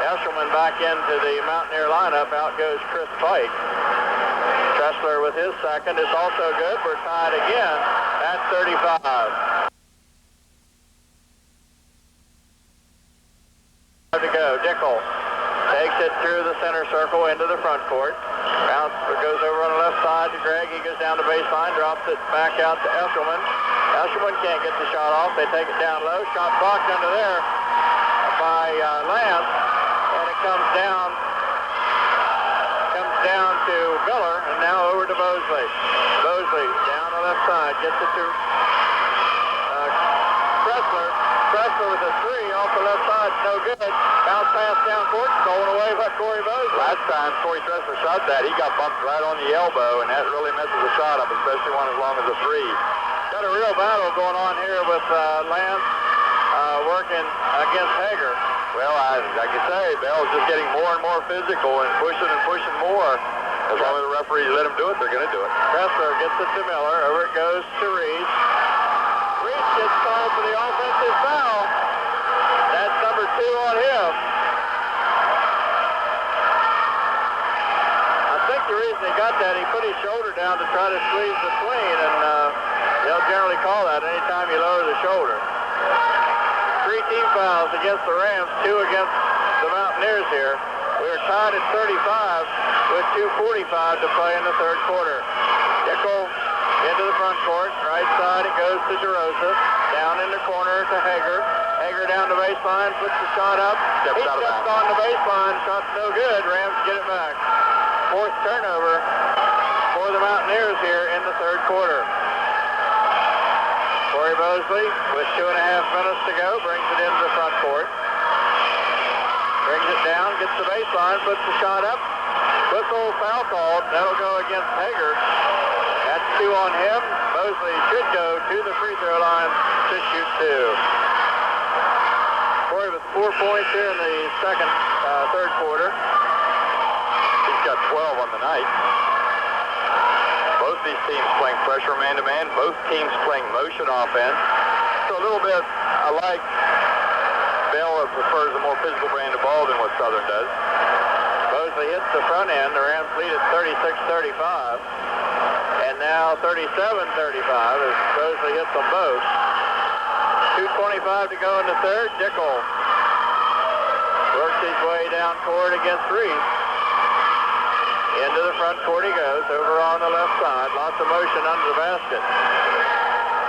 A: Eshelman back into the Mountaineer lineup. Out goes Chris Pike. Tressler with his second is also good. We're tied again at 35. To go. Dickel takes it through the center circle into the front court. Bounce goes over on the left side to Gregg. He goes down the baseline, drops it back out to Eshelman. Eshelman can't get the shot off. They take it down low. Shot blocked under there by Lance, and it comes down to Miller, and now over to Mosley. Mosley down the left side, gets it to Tressler. Tressler with a 3 off the left side, no good. Bounce pass down court, stolen away by Corey Mosley.
B: Last time Corey Tressler shot that, he got bumped right on the elbow, and that really messes the shot up, especially one as long as a 3.
A: Got a real battle going on here with Lance working against Hager.
B: Well, like you say, Beall's just getting more and more physical and pushing more. As long as the referees let him do it, they're going to do it.
A: Tressler gets it to Miller. Over it goes to Reese. Reese gets called for the offensive foul. That's number 2 on him. call that anytime you lower the shoulder. 3 team fouls against the Rams, 2 against the Mountaineers here. We are tied at 35 with 2:45 to play in the third quarter. Dickel into the front court. Right side, it goes to DeRosa. Down in the corner to Hager. Hager down the baseline, puts the shot up. He steps on the baseline. Shot's no good. Rams get it back. 4th turnover for the Mountaineers here in the third quarter. Corey Mosley with 2.5 minutes to go brings it into the front court. Brings it down, gets the baseline, puts the shot up. Whistle, foul called. That'll go against Hager. That's 2 on him. Mosley should go to the free throw line to shoot 2. Corey with 4 points here in the third quarter.
B: He's got 12 on the night. Both these teams playing pressure man-to-man. Both teams playing motion offense. So a little bit alike. Beall prefers a more physical brand of ball than what Southern does.
A: Mosley hits the front end. The Rams lead at 36-35. And now 37-35 as Mosley hits them both. 2:25 to go in the third. Dickel works his way down court against Reese. Into the front court he goes, over on the left side. Lots of motion under the basket.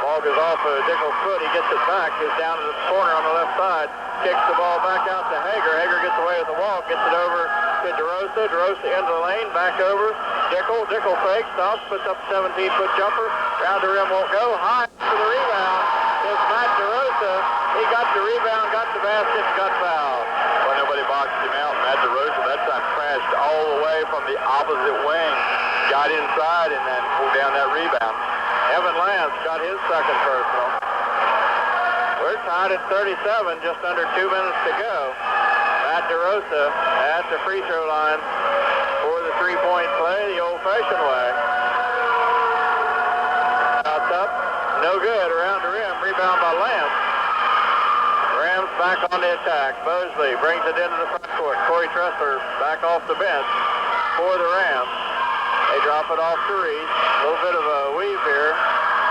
A: Ball goes off of Dickel's foot. He gets it back, goes down to the corner on the left side. Kicks the ball back out to Hager. Hager gets away with the walk, gets it over to DeRosa. DeRosa into the lane, back over. Dickel fakes, stops, puts up a 17-foot jumper. Round the rim won't go. High for the rebound is Matt DeRosa. He got the rebound, got the basket, got fouled.
B: Well, nobody boxed him out. Matt DeRosa that time crashed all the way from the opposite wing. Got inside and then pulled down that rebound.
A: Evan Lance got his second personal. We're tied at 37, just under 2 minutes to go. Matt DeRosa at the free throw line for the three-point play the old-fashioned way. Shots up, no good, around the rim, rebound by Lance. Rams back on the attack. Mosley brings it into the front court. Corey Tressler back off the bench for the Rams. They drop it off to Reese. A little bit of a weave here,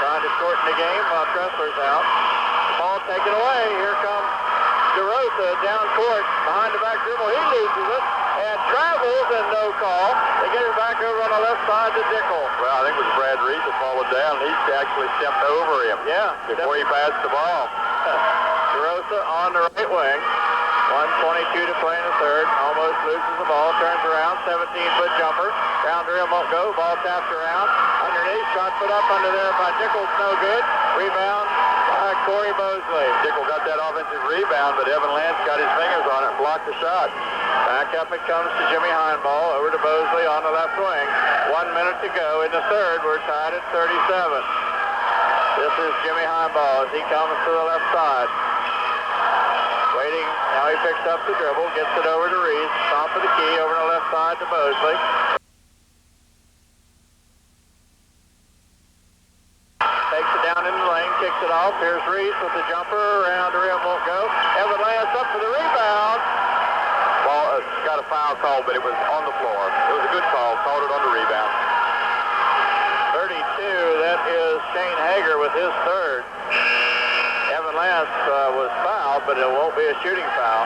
A: trying to shorten the game while Tressler's out. Ball taken away. Here comes DeRosa down court behind the back dribble. He loses it and travels and no call. They get it back over on the left side to Dickel.
B: Well, I think it was Brad Reese that followed down. He actually stepped over him.
A: Yeah.
B: Before he passed the ball.
A: DeRosa on the right wing. 1:22 to play in the third. Almost loses the ball. Turns around. 17-foot jumper. Round the rim won't go. Ball tapped around. Underneath. Shot put up under there by Dickel's no good. Rebound by Corey Mosley.
B: Dickel got that offensive rebound, but Evan Lance got his fingers on it and blocked the shot.
A: Back up it comes to Jimmy Heinball. Over to Mosley on the left wing. 1 minute to go in the third. We're tied at 37. This is Jimmy Heinball as he comes to the left side. Waiting. Now he picks up the dribble. Gets it over to Reese. Top of the key over to the left side to Mosley. Takes it down in the lane. Kicks it off. Here's Reese with the jumper. Around the rim won't go. Evan Lance up for the rebound.
B: Ball got a foul call, but it was on the floor. It was a good call. Called it on the rebound.
A: 32. That is Shane Hager with his third. Evan Lance was fouled, but it won't be a shooting foul.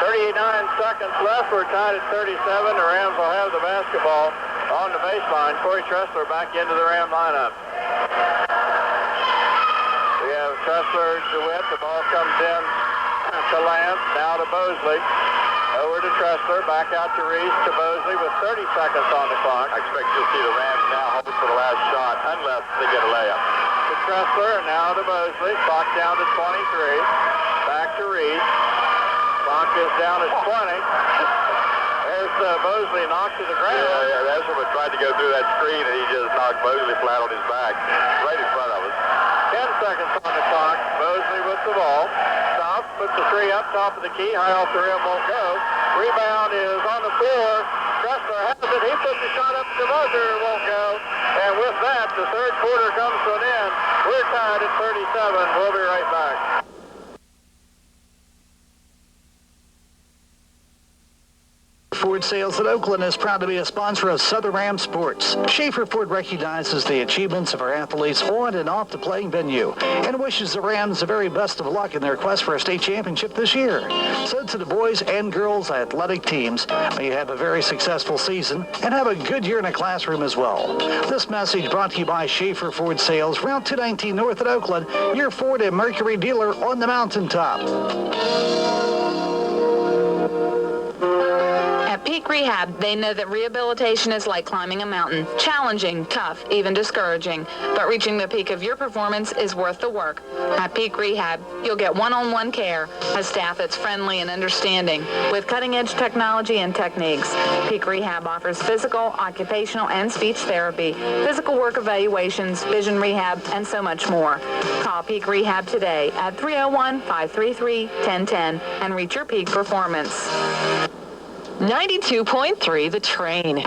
A: 39 seconds left. We're tied at 37. The Rams will have the basketball on the baseline. Corey Tressler back into the Ram lineup. We have Tressler to Witt. The ball comes in to Lance. Now to Mosley. Over to Tressler. Back out to Reese to Mosley with 30 seconds on the clock.
B: I expect you'll see the Rams now hold for the last shot, unless they get a layup.
A: To Tressler, and now to Mosley. Clock down to 23. Back to Reese. Clock is down at 20. There's Mosley knocked to the ground.
B: Yeah, that's what tried to go through that screen, and he just knocked Mosley flat on his back, right in front of us.
A: 10 seconds on the clock. Mosley with the ball. Stops, puts the three up top of the key. High off the rim, won't go. Rebound is on the floor. Tressler has it. He puts the shot up to the buzzer. Won't go. And with that, the third quarter comes to an end. We're tied at 37. We'll be right back.
I: Ford Sales at Oakland is proud to be a sponsor of Southern Ram Sports. Schaefer Ford recognizes the achievements of our athletes on and off the playing venue and wishes the Rams the very best of luck in their quest for a state championship this year. So to the boys and girls athletic teams, may you have a very successful season and have a good year in the classroom as well. This message brought to you by Schaefer Ford Sales, Route 219 North at Oakland, your Ford and Mercury dealer on the mountaintop.
F: At Peak Rehab, they know that rehabilitation is like climbing a mountain. Challenging, tough, even discouraging. But reaching the peak of your performance is worth the work. At Peak Rehab, you'll get one-on-one care, a staff that's friendly and understanding, with cutting-edge technology and techniques. Peak Rehab offers physical, occupational, and speech therapy, physical work evaluations, vision rehab, and so much more. Call Peak Rehab today at 301-533-1010 and reach your peak performance. 92.3 The Train.
A: Well,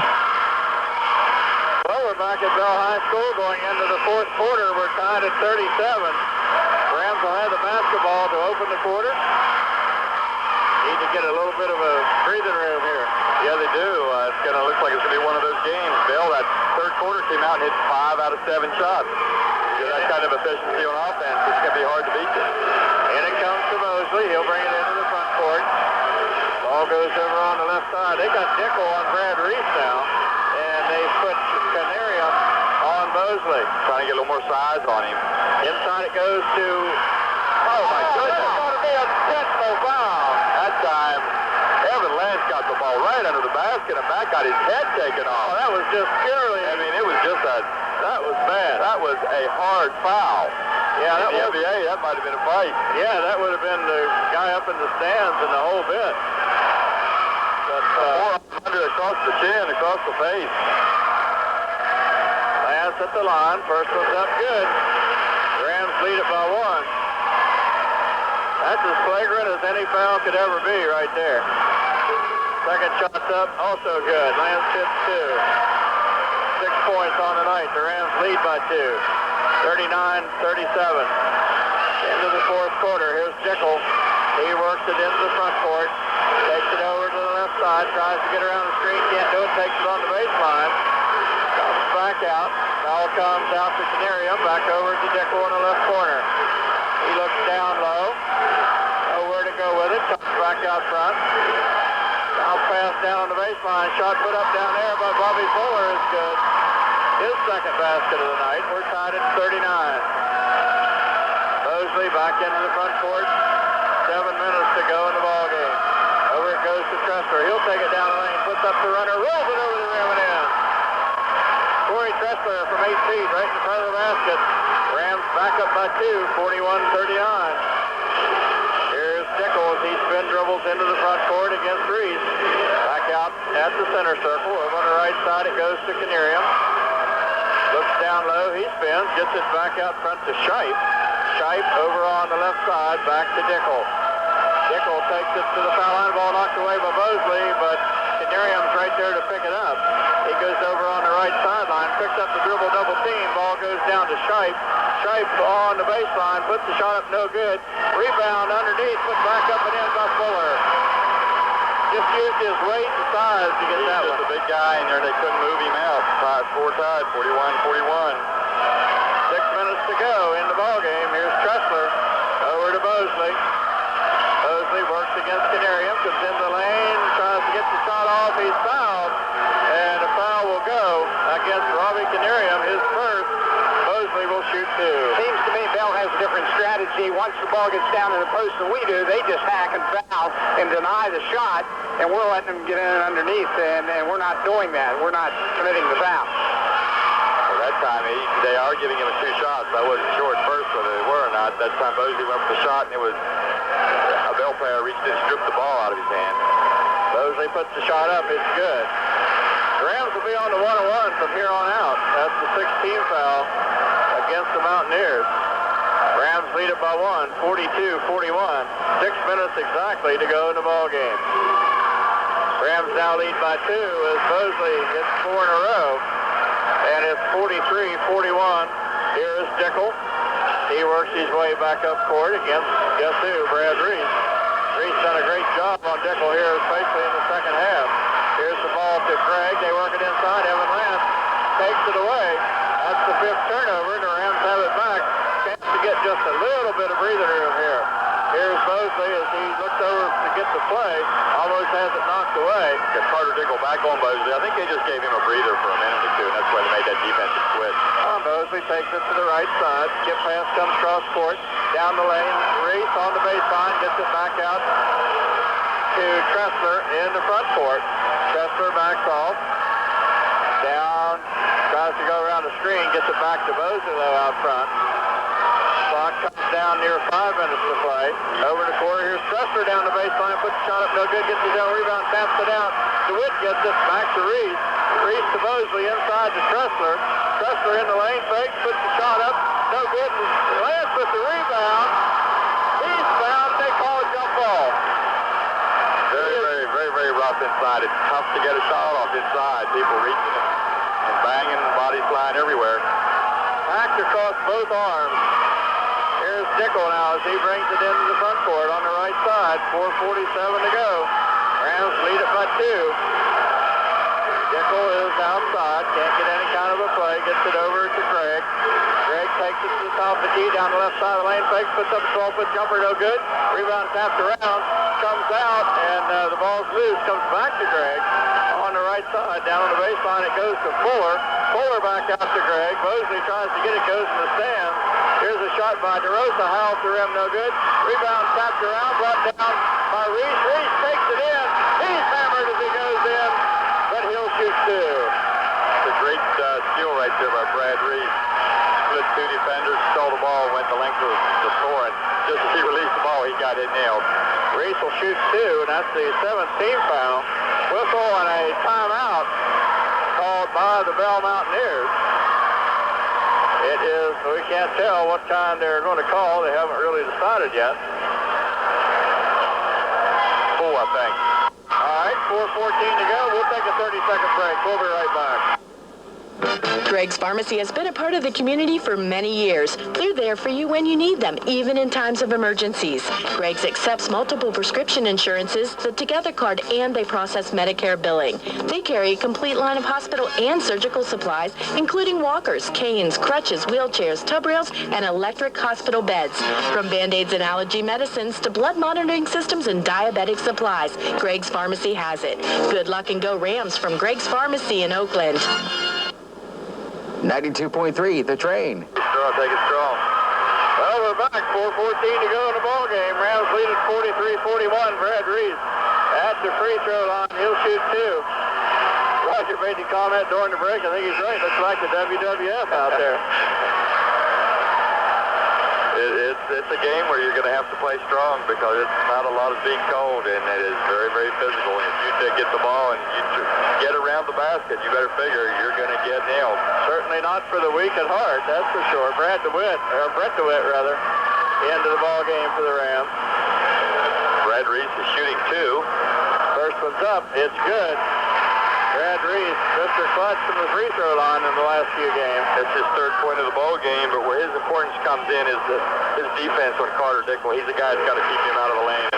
A: we're back at Beall High School going into the fourth quarter. We're tied at 37. Rams will have the basketball to open the quarter. Need to get a little bit of a breathing room here.
B: Yeah, they do. It's going to look like it's going to be one of those games. Beall, that third quarter came out and hit 5 out of 7 shots. With that kind of efficiency on offense, it's going to be hard to beat you.
A: And it comes to Mosley. He'll bring it into the front court. Ball goes over on the left side. They got Dickel on Brad Reese now, and they put Canarium on Mosley.
B: Trying to get a little more size on him.
A: Inside it goes to, oh my goodness. That's going to be a technical foul.
B: That time, Evan Lance got the ball right under the basket, and back got his head taken off.
A: Oh, that was just purely,
B: I mean, it was just that was bad. That was a hard foul.
A: Yeah,
B: in the NBA, that might have been a fight.
A: Yeah, that would have been the guy up in the stands and the whole bit.
B: Under across the chin, across the face.
A: Lance at the line. First one's up good. Rams lead it by 1. That's as flagrant as any foul could ever be right there. Second shot's up, also good. Lance hits 2. 6 points on the night. The Rams lead by 2. 39-37. Into the fourth quarter. Here's Dickel. He works it into the front court. Takes it over to the left side. Tries to get around the screen. Can't do it. Takes it on the baseline. Comes back out. Foul comes out to Canarium. Back over to Dickel in the left corner. He looks down low. Nowhere to go with it. Comes back out front. Bounce pass down on the baseline. Shot put up down there by Bobby Fuller is good. His second basket of the night. We're tied at 39. Mosley back into the front court. 7 minutes to go in the ball game. Over it goes to Tressler. He'll take it down the lane. Puts up the runner. Rolls it over the rim and in. Corey Tressler from 8 feet right in front of the basket. Rams back up by 2. 41-39. Here's Dickel as he spin dribbles into the front court against Reese. Back out at the center circle. Over on the right side it goes to Canarium. Looks down low. He spins. Gets it back out front to Shipe. Shipe over on the left side. Back to Dickel. Dickel takes it to the foul line. Ball knocked away by Mosley, but Canarium's right there to pick it up. He goes over on the right sideline. Picks up the dribble double team. Ball goes down to Shipe. Shipe on the baseline. Puts the shot up no good. Rebound underneath. Put back up and in by Fuller. Just used his weight and size to get that one.
B: Just a big guy in there. They couldn't move him out. Score tied, 41-41.
A: 6 minutes to go in the ball game. Here's Tressler over to Mosley. Mosley works against Canarium. Comes in the lane. Tries to get the shot off. He's fouled. And a foul will go against Robbie Canarium. His first. Mosley will shoot 2.
C: Seems to me Beall has a different strategy. Once the ball gets down in the post than we do, they just hack and foul and deny the shot, and we're letting them get in underneath, and we're not doing that. We're not committing the foul.
B: Well, that time, they are giving him 2 shots. I wasn't sure at first whether they were or not. That time, Mosley went for the shot, and it was a Beall player reached in and stripped the ball out of his hand.
A: Mosley puts the shot up. It's good. The Rams will be on the 1-on-1 from here on out. That's the 16th foul against the Mountaineers. Rams lead it by 1, 42-41. 6 minutes exactly to go in the ball game. Rams now lead by 2 as Mosley gets 4 in a row. And it's 43-41. Here is Dickel. He works his way back up court against, guess who, Brad Reese. Reese done a great job on Dickel here, especially in the second half. Here's the ball to Craig. They work it inside. Evan Lance takes it away. That's the 5th turnover, and the Rams have it back. Chance to get just a little bit of breathing room here. Here's Mosley as he looks over to get the play. Almost has it knocked away.
B: Got Carter Dickel back on Mosley. I think they just gave him a breather for a minute or two, and that's why they made that defensive switch.
A: Mosley takes it to the right side. Skip pass comes cross court. Down the lane. Reese on the baseline. Gets it back out to Tressler in the front court. Tressler backs off. Down. Tries to go around the screen. Gets it back to Mosley, though, out front. Clock comes down near 5 minutes to play. Over the corner. Here's Tressler down the baseline. Puts the shot up. No good. Gets his own rebound. Taps it out. DeWitt gets it back to Reese. Reese to Mosley. Inside to Tressler. Tressler in the lane. Fakes. Puts the shot up. No good. Lance with the rebound. He's fouled. They call a jump ball.
B: Very rough inside. It's tough to get a shot off inside. People reaching and banging, bodies flying everywhere.
A: Hacked across both arms. Here's Dickel now as he brings it into the front court on the right side. 4:47 to go. Rams lead it by 2. Dickel is outside. Can't get any kind of a play. Gets it over to Craig. Craig takes it to the top of the key. Down the left side of the lane. Fakes. Puts up a 12-foot jumper. No good. Rebound tapped around. Comes out. And the ball's loose. Comes back to Craig. On the right side. Down on the baseline. It goes to Fuller. Fuller back out to Craig. Mosley tries to get it. Goes in the stands. Here's a shot by DeRosa. High off the rim. No good. Rebound tapped around. Brought down by Reese. Reese takes it in. He's hammered as he goes in. But he'll shoot 2.
B: It's a great steal right there by Brad Reese. Split 2 defenders, stole the ball, went the length of the floor, and just as he released the ball, he got it nailed.
A: Reese will shoot 2, and that's the 7th team foul. Whistle and a timeout called by the Beall Mountaineers. It is, we can't tell what kind they're going to call. They haven't really decided yet.
B: Full, I think.
A: All right, 4:14 to go. We'll take a 30-second break. We'll be right back.
H: Greg's Pharmacy has been a part of the community for many years. They're there for you when you need them, even in times of emergencies. Greg's accepts multiple prescription insurances, the Together card, and they process Medicare billing. They carry a complete line of hospital and surgical supplies, including walkers, canes, crutches, wheelchairs, tub rails, and electric hospital beds. From Band-Aids and allergy medicines to blood monitoring systems and diabetic supplies, Greg's Pharmacy has it. Good luck and go Rams from Greg's Pharmacy in Oakland.
J: 92.3, The Train.
B: Strong, take it strong.
A: Well, we're back. 4:14 to go in the ball game. Rams lead at 43-41. Brad Reese at the free throw line. He'll shoot 2. Roger made the comment during the break. I think he's right. Looks like the WWF out there.
B: It's a game where you're going to have to play strong because it's not a lot of being cold, and it is very, very physical. And if you get the ball and you get around the basket, you better figure you're going to get nailed.
A: Certainly not for the weak at heart, that's for sure. Brett DeWitt, into the ball game for the Rams.
B: Brad Reese is shooting 2.
A: First one's up. It's good. Brad Reese, Mr. Clutch from the free throw line in the last few games.
B: It's his 3rd point of the ball game, but where his importance comes in is his defense on Carter Dickel. He's the guy that's got to keep him out of the lane.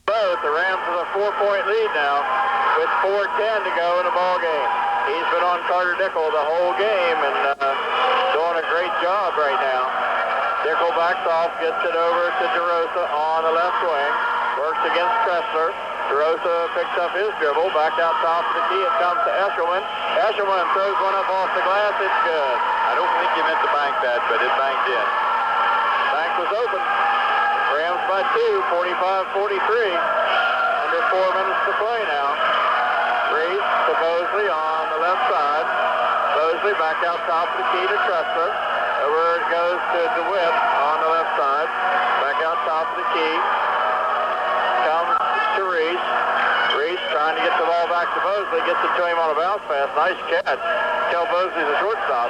A: Both the Rams have a 4-point lead now with 4:10 to go in the ball game. He's been on Carter Dickel the whole game and doing a great job right now. Dickel backs off, gets it over to DeRosa on the left wing. Works against Tressler. DeRosa picks up his dribble, back out top of the key. It comes to Eshelman. Eshelman throws one up off the glass. It's good.
B: I don't think he meant to bank that, but it banked in.
A: Bank was open. Rams by 2, 45-43. Under 4 minutes to play now. Reese to Mosley on the left side. Mosley back out top of the key to Tressler. Over it goes to DeWitt on the left side. Back out top of the key. Comes to Reese. Reese trying to get the ball back to Mosley. Gets it to him on a bounce pass. Nice catch. Kel Mosley's a shortstop.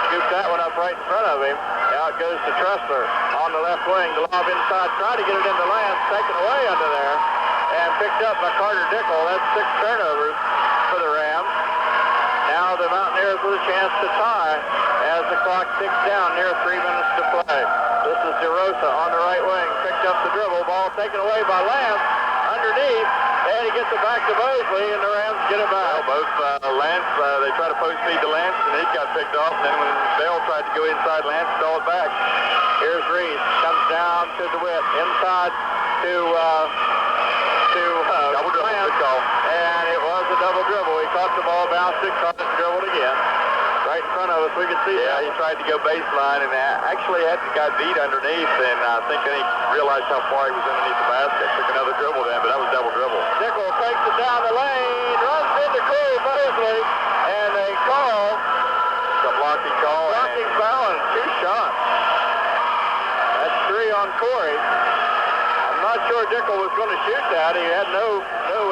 A: Scoops that one up right in front of him. Now it goes to Tressler on the left wing. The lob inside. Trying to get it into Lance. Taken away under there. And picked up by Carter Dickel. That's 6 turnovers for the Rams. Now the Mountaineers with a chance to tie as the clock ticks down near 3 minutes to play. This is DeRosa on the right wing. Picked up the dribble. Ball taken away by Lance. underneath, and he gets it back to Mosley, and the Rams get it back.
B: Well, both Lance, they try to post feed to Lance, and he got picked off. And then when Beall tried to go inside, Lance stalled back.
A: Here's Reese, comes down to DeWitt, inside to
B: double dribble,
A: Lance,
B: good call.
A: and it was a double dribble. He caught the ball, bounced it, caught it, dribbled again. Right in front of us, we could see that.
B: He tried to go baseline and actually had the guy beat underneath, and I think then he realized how far he was underneath the basket. Took another dribble then, but that was double dribble.
A: Dickel takes it down the lane, runs into Corey Mosley, and they call
B: It's a blocking call.
A: blocking foul and 2 shots. That's 3 on Corey. I'm not sure Dickel was going to shoot that. He had no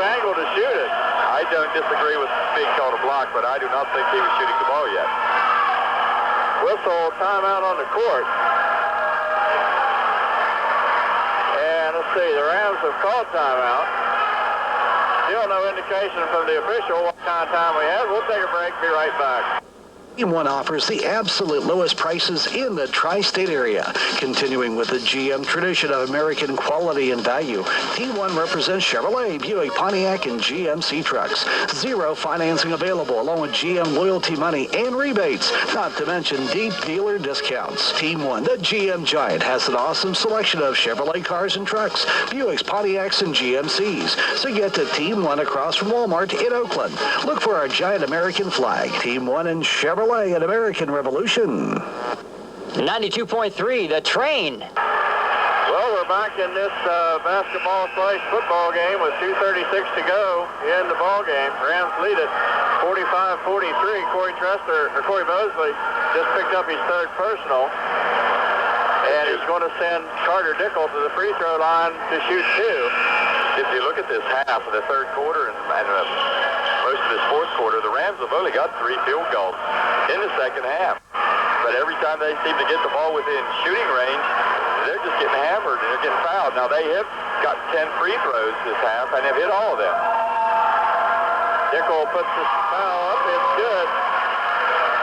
A: angle to shoot it.
B: I don't disagree with being called a block, but I do not think he was shooting the ball yet.
A: Whistle, timeout on the court. And let's see, the Rams have called timeout. Still no indication from the official what kind of time we have. We'll take a break, be right back.
I: Team 1 offers the absolute lowest prices in the tri-state area. Continuing with the GM tradition of American quality and value, Team 1 represents Chevrolet, Buick, Pontiac, and GMC trucks. 0 financing available along with GM loyalty money and rebates, not to mention deep dealer discounts. Team 1, the GM Giant, has an awesome selection of Chevrolet cars and trucks, Buicks, Pontiacs, and GMCs. So get to Team 1 across from Walmart in Oakland. Look for our giant American flag. Team 1 and Chevrolet, an American Revolution.
K: 92.3, The Train.
A: Well, we're back in this basketball/football game with 2:36 to go in the ball game. Rams lead it 45-43. Corey Mosley just picked up his 3rd personal. And he's going to send Carter Dickel to the free throw line to shoot 2.
B: If you look at this half of the 3rd quarter and most of this 4th quarter, the Rams have only got 3 field goals in the 2nd half. But every time they seem to get the ball within shooting range, they're just getting hammered and they're getting fouled. Now, they have got 10 free throws this half and have hit all of them.
A: Dickel puts the foul up. It's good.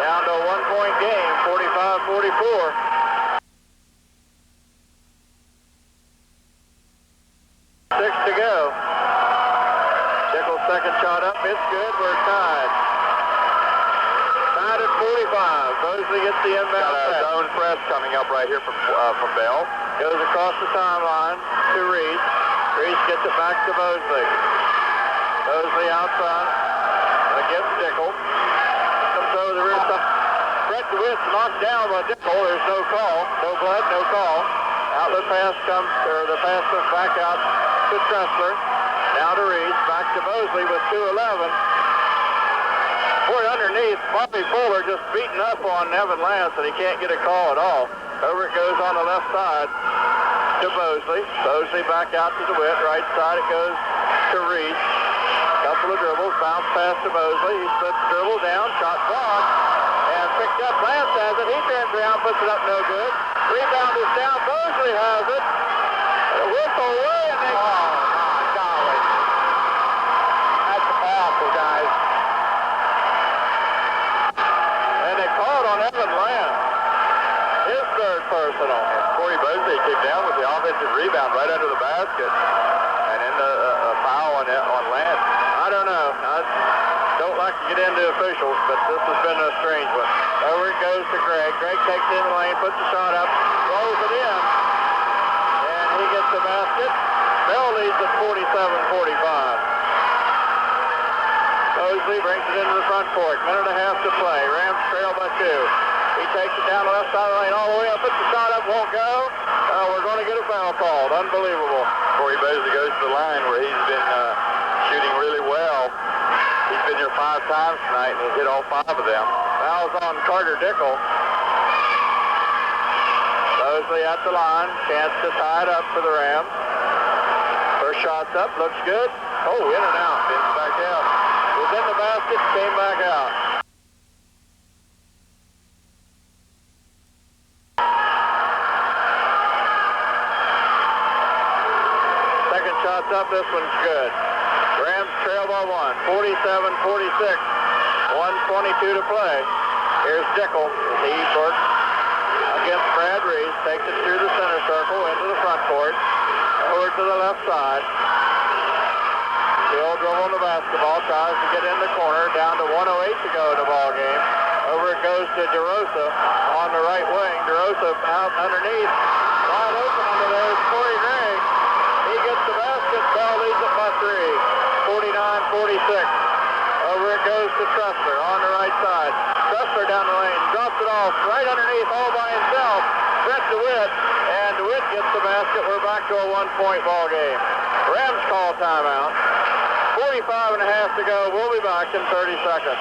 A: Down to a 1-point game, 45-44. 6 to go. Dickel's 2nd shot up. It's good. We're tied. Tied at 45. Mosley gets the inbound.
B: Got a zone press coming up right here from Beall.
A: Goes across the timeline to Reese. Reese gets it back to Mosley. Mosley out front against Dickel. Comes over the rear side. Brett DeWitt's knocked down by Dickel. There's no call. No blood, no call. Outlet pass comes, or the pass comes back out to Tressler. Now to Reese. Back to Mosley with 2:11. Boy, underneath, Bobby Fuller just beating up on Evan Lance, and he can't get a call at all. Over it goes on the left side to Mosley. Mosley back out to DeWitt. Right side it goes to Reese. Couple of dribbles, bounce pass to Mosley. He splits the dribble down, shot blocked, and picked up. Lance has it. He turns around, puts it up, no good. Rebound is down. Mosley has it. A whistle away, and they... Oh, my golly. That's awful, guys. And they called on Evan Lance. His 3rd personal.
B: And Corey Mosley came down with the offensive rebound right under the basket. And then a foul on Lance.
A: I don't know. I don't like to get into officials, but this has been a strange one. Over it goes to Greg. Greg takes it in the lane, puts the shot up, rolls it in, and he gets the basket. Beall leads at 47-45. Mosley brings it into the front court. Minute and a half to play. Rams trail by 2. He takes it down the left side of the lane all the way up, puts the shot up, won't go. We're going to get a foul called. Unbelievable.
B: Corey Mosley goes to the line where he's been shooting really well. He's been here 5 times tonight and he's hit all 5 of them.
A: Foul's on Carter Dickel. Mosley at the line. Chance to tie it up for the Rams. First shot's up. Looks good. Oh, in and out.
B: Spins back out.
A: Was in the basket. Came back out. Second shot's up. This one's good. Rams trail by 1. 47-46. 1:22 to play. Here's Dickel. He works against Brad Reese. Takes it through the center circle into the front court. Over to the left side. Beall drove on the basketball, tries to get in the corner, down to 1:08 to go in the ball game. Over it goes to DeRosa on the right wing. DeRosa out underneath. Wide open under there is Corey Gregg. He gets the basket. Beall leads it by 3. 49-46. Over it goes to Tressler on the right side. Tressler down the lane. Drops it off right underneath all by himself. Brett DeWitt. And DeWitt gets the basket. We're back to a 1-point ball game. Rams call timeout. 45 and a half to go. We'll be back in 30 seconds.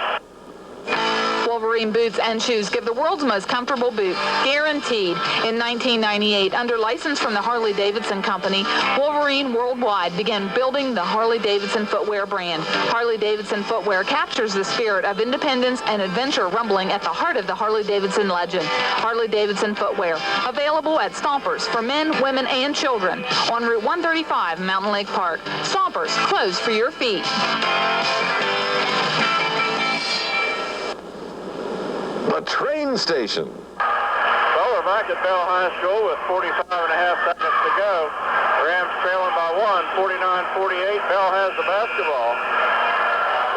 F: Wolverine boots and shoes give the world's most comfortable boot, guaranteed. In 1998, under license from the Harley-Davidson Company, Wolverine Worldwide began building the Harley-Davidson footwear brand. Harley-Davidson footwear captures the spirit of independence and adventure rumbling at the heart of the Harley-Davidson legend. Harley-Davidson footwear, available at Stompers for men, women, and children on Route 135, Mountain Lake Park. Stompers, clothes for your feet.
K: The train station.
A: Well, we're back at Beall High School with 45 and a half seconds to go. Rams trailing by 1, 49-48. Beall has the basketball.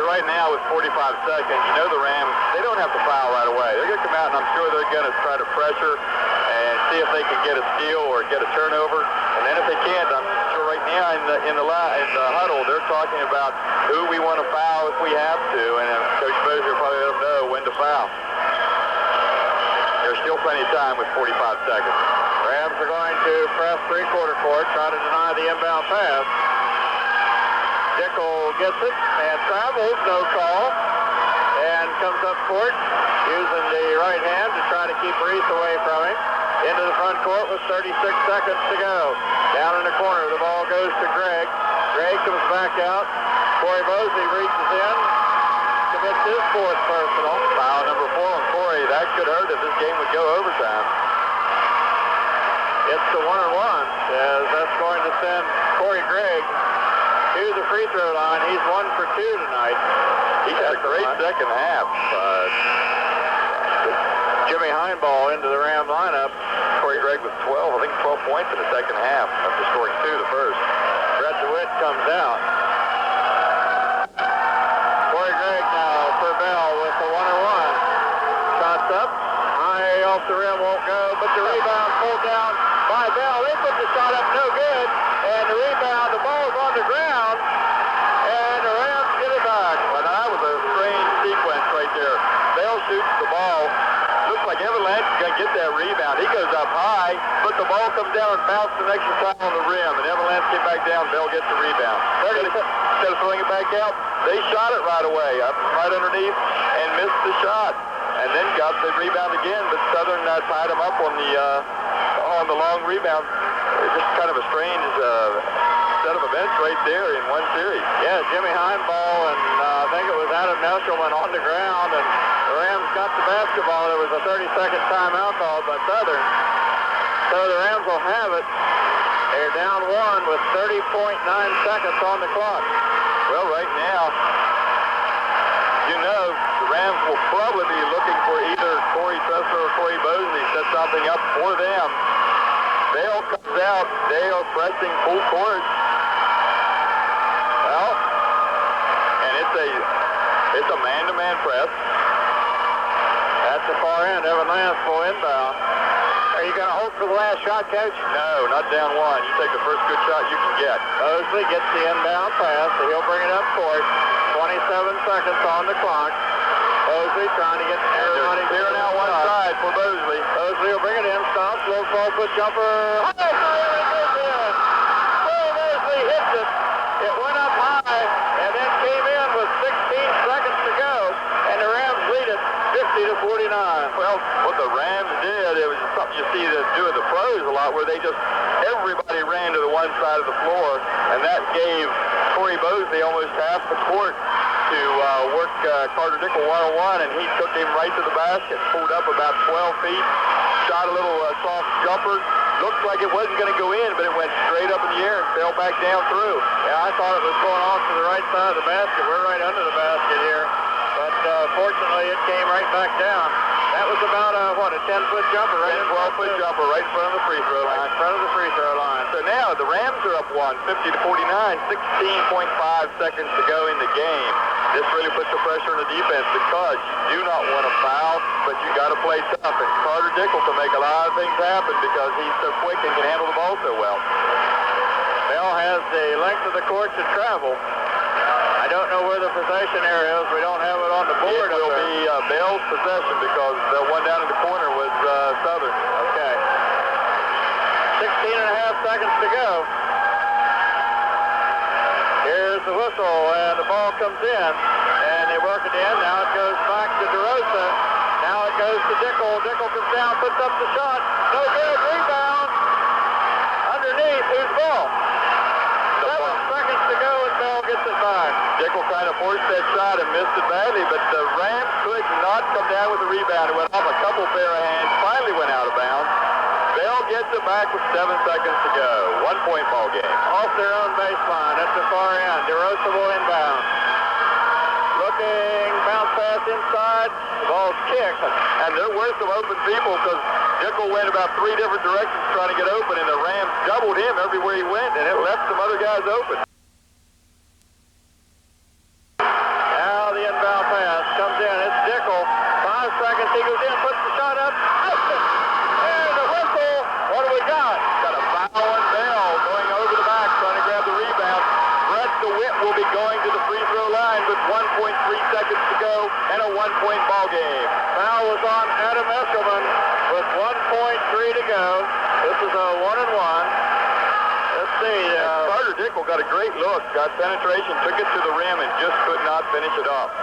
B: So right now with 45 seconds, you know the Rams, they don't have to foul right away. They're going to come out, and I'm sure they're going to try to pressure and see if they can get a steal or get a turnover. And then if they can't, I'm sure right now in the huddle, they're talking about who we want to foul if we have to. And Coach Bozier will probably let them know when to foul. There's still plenty of time with 45 seconds.
A: Rams are going to press three-quarter court, try to deny the inbound pass. Dickel gets it and travels, no call, and comes up court using the right hand to try to keep Reese away from him. Into the front court with 36 seconds to go. Down in the corner, the ball goes to Gregg. Gregg comes back out. Corey Mosley reaches in, commits his fourth personal.
B: Foul number 4 on Corey. That could hurt if this game would go overtime.
A: It's the 1-on-1, as that's going to send Corey Gregg to the free throw line. He's 1 for 2 tonight.
B: He had a great second half.
A: Jimmy Heinball into the Ram lineup.
B: Corey Gregg with 12, I think 12 points in the second half after scoring 2 the first.
A: Brett DeWitt comes out. Corey Gregg now for Beall with the 1-on-1. Shots up. High off the rim, won't go, but the rebound pulled down by Beall. They put the shot up, no good. And the rebound, the ball's on the ground. And the Rams get it back.
B: Well, that was a strange sequence right there. Beall shoots the ball. Looks like Evan Lance is going to get that rebound. He goes up high, but the ball comes down and bounces an extra time on the rim. And Evan Lance came back down. Beall gets the rebound. Instead of throwing it back out, they shot it right away, up right underneath, and missed the shot. And then got the rebound again, but Southern tied him up on the long rebound. It's just kind of a strange set of events right there in one series.
A: Yeah, Jimmy Heinball and I think it was Adam Nesselman on the ground, and the Rams got the basketball. There was a 30-second timeout called by Southern. So the Rams will have it. They're down 1 with 30.9 seconds on the clock.
B: Well, right now, you know, the Rams will probably be looking for either Corey Tressler or Corey Mosley to set something up for them. Beall comes out. They are pressing full court. Well, and it's a man-to-man press.
A: That's the far end. Evan Lance will inbound. Are you going to hold for the last shot, Coach?
B: No, not down 1. You take the first good shot you can get.
A: Mosley gets the inbound pass, so he'll bring it up court. 27 seconds on the clock. Mosley trying to get everybody
B: clearing out one side for Mosley.
A: Mosley will bring it in, stops, low ball, foot jumper. Oh, it goes in. Corey Mosley hits it. It went up high and then came in with 16 seconds to go, and the Rams lead it 50-49.
B: Well, what the Rams did, it was something you see them do in the pros a lot, where everybody ran to the one side of the floor, and that gave Corey Mosley almost half the court to work Carter Dickel one-on-one, and he took him right to the basket, pulled up about 12 feet, shot a little soft jumper. Looked like it wasn't going to go in, but it went straight up in the air and fell back down through.
A: Yeah, I thought it was going off to the right side of the basket. We're right under the basket here. But fortunately, it came right back down. That was about, what, a 10-foot jumper, right?
B: 12-foot jumper right in front of the free throw line.
A: Right in front of the free throw line.
B: So now the Rams are up 50-49, 16.5 seconds to go in the game. This really puts the pressure on the defense because you do not want to foul, but you got to play tough. And Carter Dickel can make a lot of things happen because he's so quick and can handle the ball so well.
A: Beall has the length of the court to travel. I don't know where the possession area is. We don't have it on the board.
B: It will be Beall's possession because the one down in the corner was Southern.
A: Okay. 16 and a half seconds to go. Here's the whistle, and the ball comes in, and they work it in. Now it goes back to DeRosa. Now it goes to Dickel. Dickel comes down, puts up the shot. No good. Rebound. Underneath. Who's ball? 7 seconds to go, and Beall gets it back.
B: Dickel kind of forced that shot and missed it badly, but the Rams could not come down with the rebound. It went off a couple pair of hands, finally went out of bounds. Beall gets it back with 7 seconds to go. 1-point ball game.
A: Off their own baseline at the far end. DeRosa will inbound. Looking, bounce pass inside. The ball's kicked.
B: And there were some open people because Dickel went about 3 different directions trying to get open, and the Rams doubled him everywhere he went, and it left some other guys open.
A: Now the inbound pass comes in. It's Dickel. 5 seconds. He goes in, puts the shot up. And the whistle. What do we got?
B: Got a foul on Beall going over the back, trying to grab the rebound. Brett DeWitt will be going to the free throw line with 1.3 seconds to go and a 1-point ball game.
A: Foul was on Adam Eshelman with 1.3 to go. This is a 1-and-1. Let's see.
B: Carter Dickel got a great look, got penetration, took it to the rim, and just could not finish it off.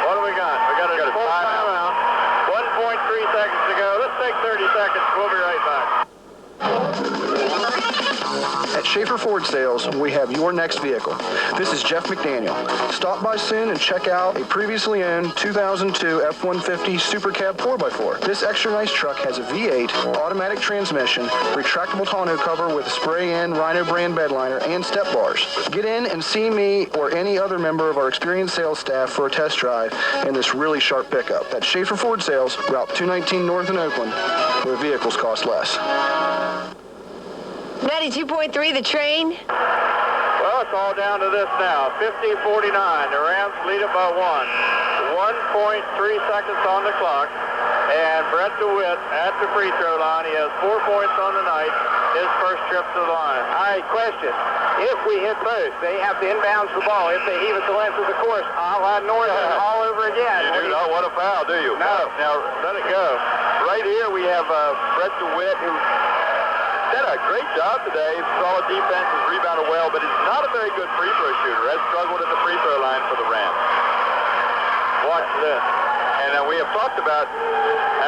A: What do we got? We got a full timeout. 1.3 seconds to go. Let's take 30 seconds. We'll be right back.
G: At Schaefer Ford Sales, we have your next vehicle. This is Jeff McDaniel. Stop by soon and check out a previously owned 2002 F-150 Super Cab 4x4. This extra nice truck has a V8, automatic transmission, retractable tonneau cover with a spray-in Rhino brand bedliner and step bars. Get in and see me or any other member of our experienced sales staff for a test drive in this really sharp pickup. That's Schaefer Ford Sales, Route 219 North in Oakland, where vehicles cost less.
L: 92.3, The Train.
A: Well, it's all down to this now. 50-49. The Rams lead it by 1. 1.3 seconds on the clock. And Brett DeWitt at the free throw line. He has 4 points on the night. His first trip to the line.
C: All right, question. If we hit both, they have to inbounds the ball. If they heave it the length of the course, a la Northern all over again.
B: You do not want to foul, do you?
A: No.
B: Now, let it go. Right here we have Brett DeWitt, who did a great job today. Solid defense, has rebounded well, but he's not a very good free throw shooter. Has struggled at the free throw line for the Rams.
A: Watch this.
B: And we have talked about,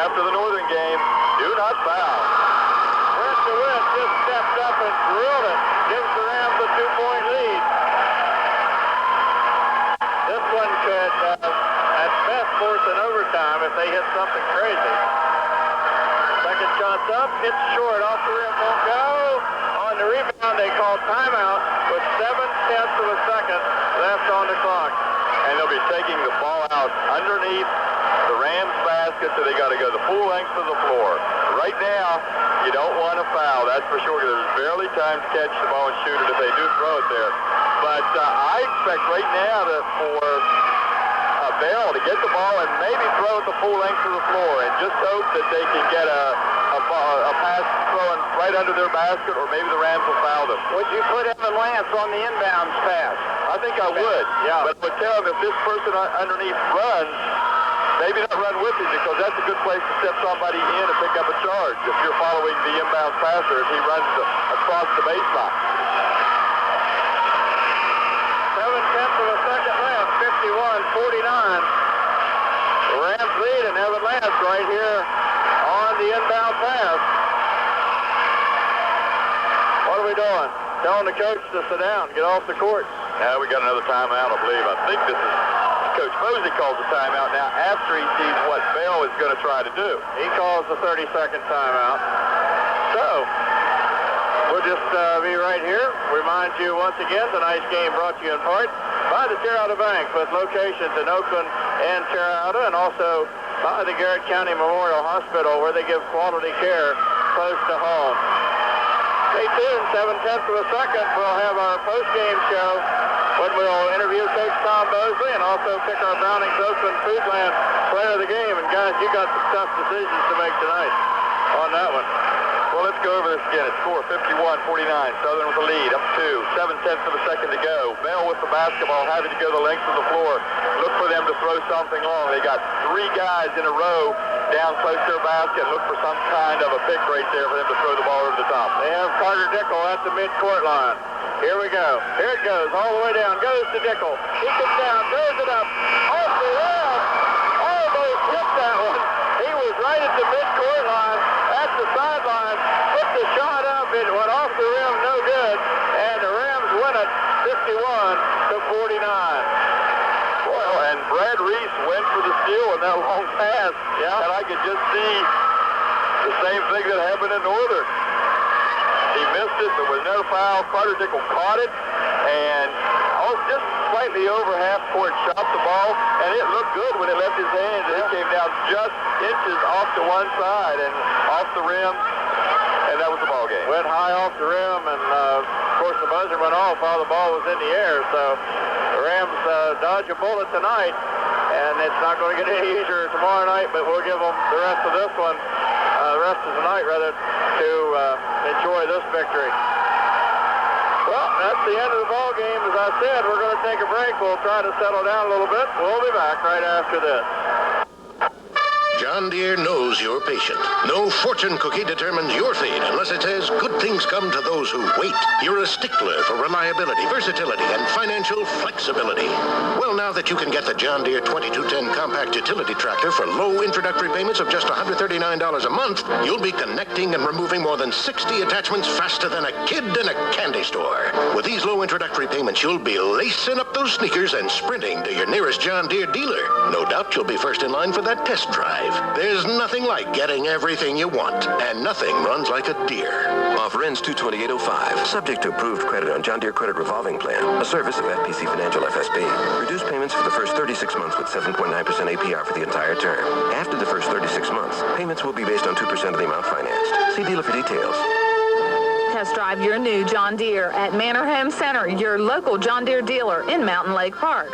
B: after the Northern game, do not foul.
A: Brett DeWitt just stepped up and drilled it. Gives the Rams a 2-point lead. This one could, at best, force an overtime if they hit something crazy. Second shot's up. It's short. Off the rim. Won't go. On the rebound, they call timeout with 0.7 of a second left on the clock.
B: And they'll be taking the ball out underneath the Rams basket, so they got to go the full length of the floor. Right now, you don't want to foul, that's for sure. There's barely time to catch the ball and shoot it if they do throw it there. But I expect right now that for Beall to get the ball and maybe throw it the full length of the floor and just hope that they can get a pass thrown right under their basket, or maybe the Rams will foul them.
C: Would you put Evan Lance on the inbounds pass?
B: I think I would.
A: Yeah.
B: But I would tell him if this person underneath runs, maybe not run with him, because that's a good place to step somebody in and pick up a charge if you're following the inbounds passer as he runs across the baseline.
A: 0.7 of a second left. 51-49. The Rams lead, and Evan Lance right here on the inbound pass. What are we doing? Telling the coach to sit down, get off the court.
B: Now we got another timeout, I believe. I think this is Coach Posey calls the timeout now after he sees what Beall is going to try to do.
A: He calls the 30-second timeout. So, we'll just be right here. Remind you once again, tonight's game brought to you in part by the Terrata Bank, with locations in Oakland and Terrata, and also by the Garrett County Memorial Hospital, where they give quality care close to home. Stay tuned, 7/10 of a second. We'll have our post-game show when we'll interview Coach Tom Mosley and also pick our Brownings Oakland Foodland player of the game. And guys, you got some tough decisions to make tonight on that one.
B: Well, let's go over this again. It's score 51-49. Southern with the lead, up 2. 7/10 of a second to go. Beall with the basketball, having to go the length of the floor. Look for them to throw something long. They got 3 guys in a row down close to their basket. Look for some kind of a pick right there for them to throw the ball over the top.
A: They have Carter Dickel at the midcourt line. Here we go. Here it goes, all the way down. Goes to Dickel. He comes down, throws it up. Off the rim. Almost hit that one. He was right at the midcourt line, at the sideline. Put the shot up. It went off the rim, no good. And the Rams win it 51-49.
B: Well, and Brad Reese went for the steal in that long pass.
A: Yeah.
B: And I could just see the same thing that happened in Northern. He missed it. There was no foul. Carter Dickel caught it, and just slightly over half court shot the ball, and it looked good when it left his hands, and it came down just inches off to one side and off the rim, and that was the ball game.
A: Went high off the rim, and of course the buzzer went off while the ball was in the air, so the Rams dodge a bullet tonight, and it's not going to get any easier tomorrow night, but we'll give them the rest of this one, the rest of the night rather, to enjoy this victory. Well, that's the end of the ball game. As I said, we're going to take a break. We'll try to settle down a little bit. We'll be back right after this.
D: John Deere knows you're patient. No fortune cookie determines your fate unless it says good things come to those who wait. You're a stickler for reliability, versatility, and financial flexibility. Well, now that you can get the John Deere 2210 compact utility tractor for low introductory payments of just $139 a month, you'll be connecting and removing more than 60 attachments faster than a kid in a candy store. With these low introductory payments, you'll be lacing up those sneakers and sprinting to your nearest John Deere dealer. No doubt you'll be first in line for that test drive. There's nothing like getting everything you want, and nothing runs like a Deere.
E: Offer ends 2/28/05. Subject to approved credit on John Deere Credit Revolving Plan. A service of FPC Financial FSB. Reduced payments for the first 36 months with 7.9% APR for the entire term. After the first 36 months, payments will be based on 2% of the amount financed. See dealer for details.
F: Test drive your new John Deere at Manor Home Center, your local John Deere dealer in Mountain Lake Park.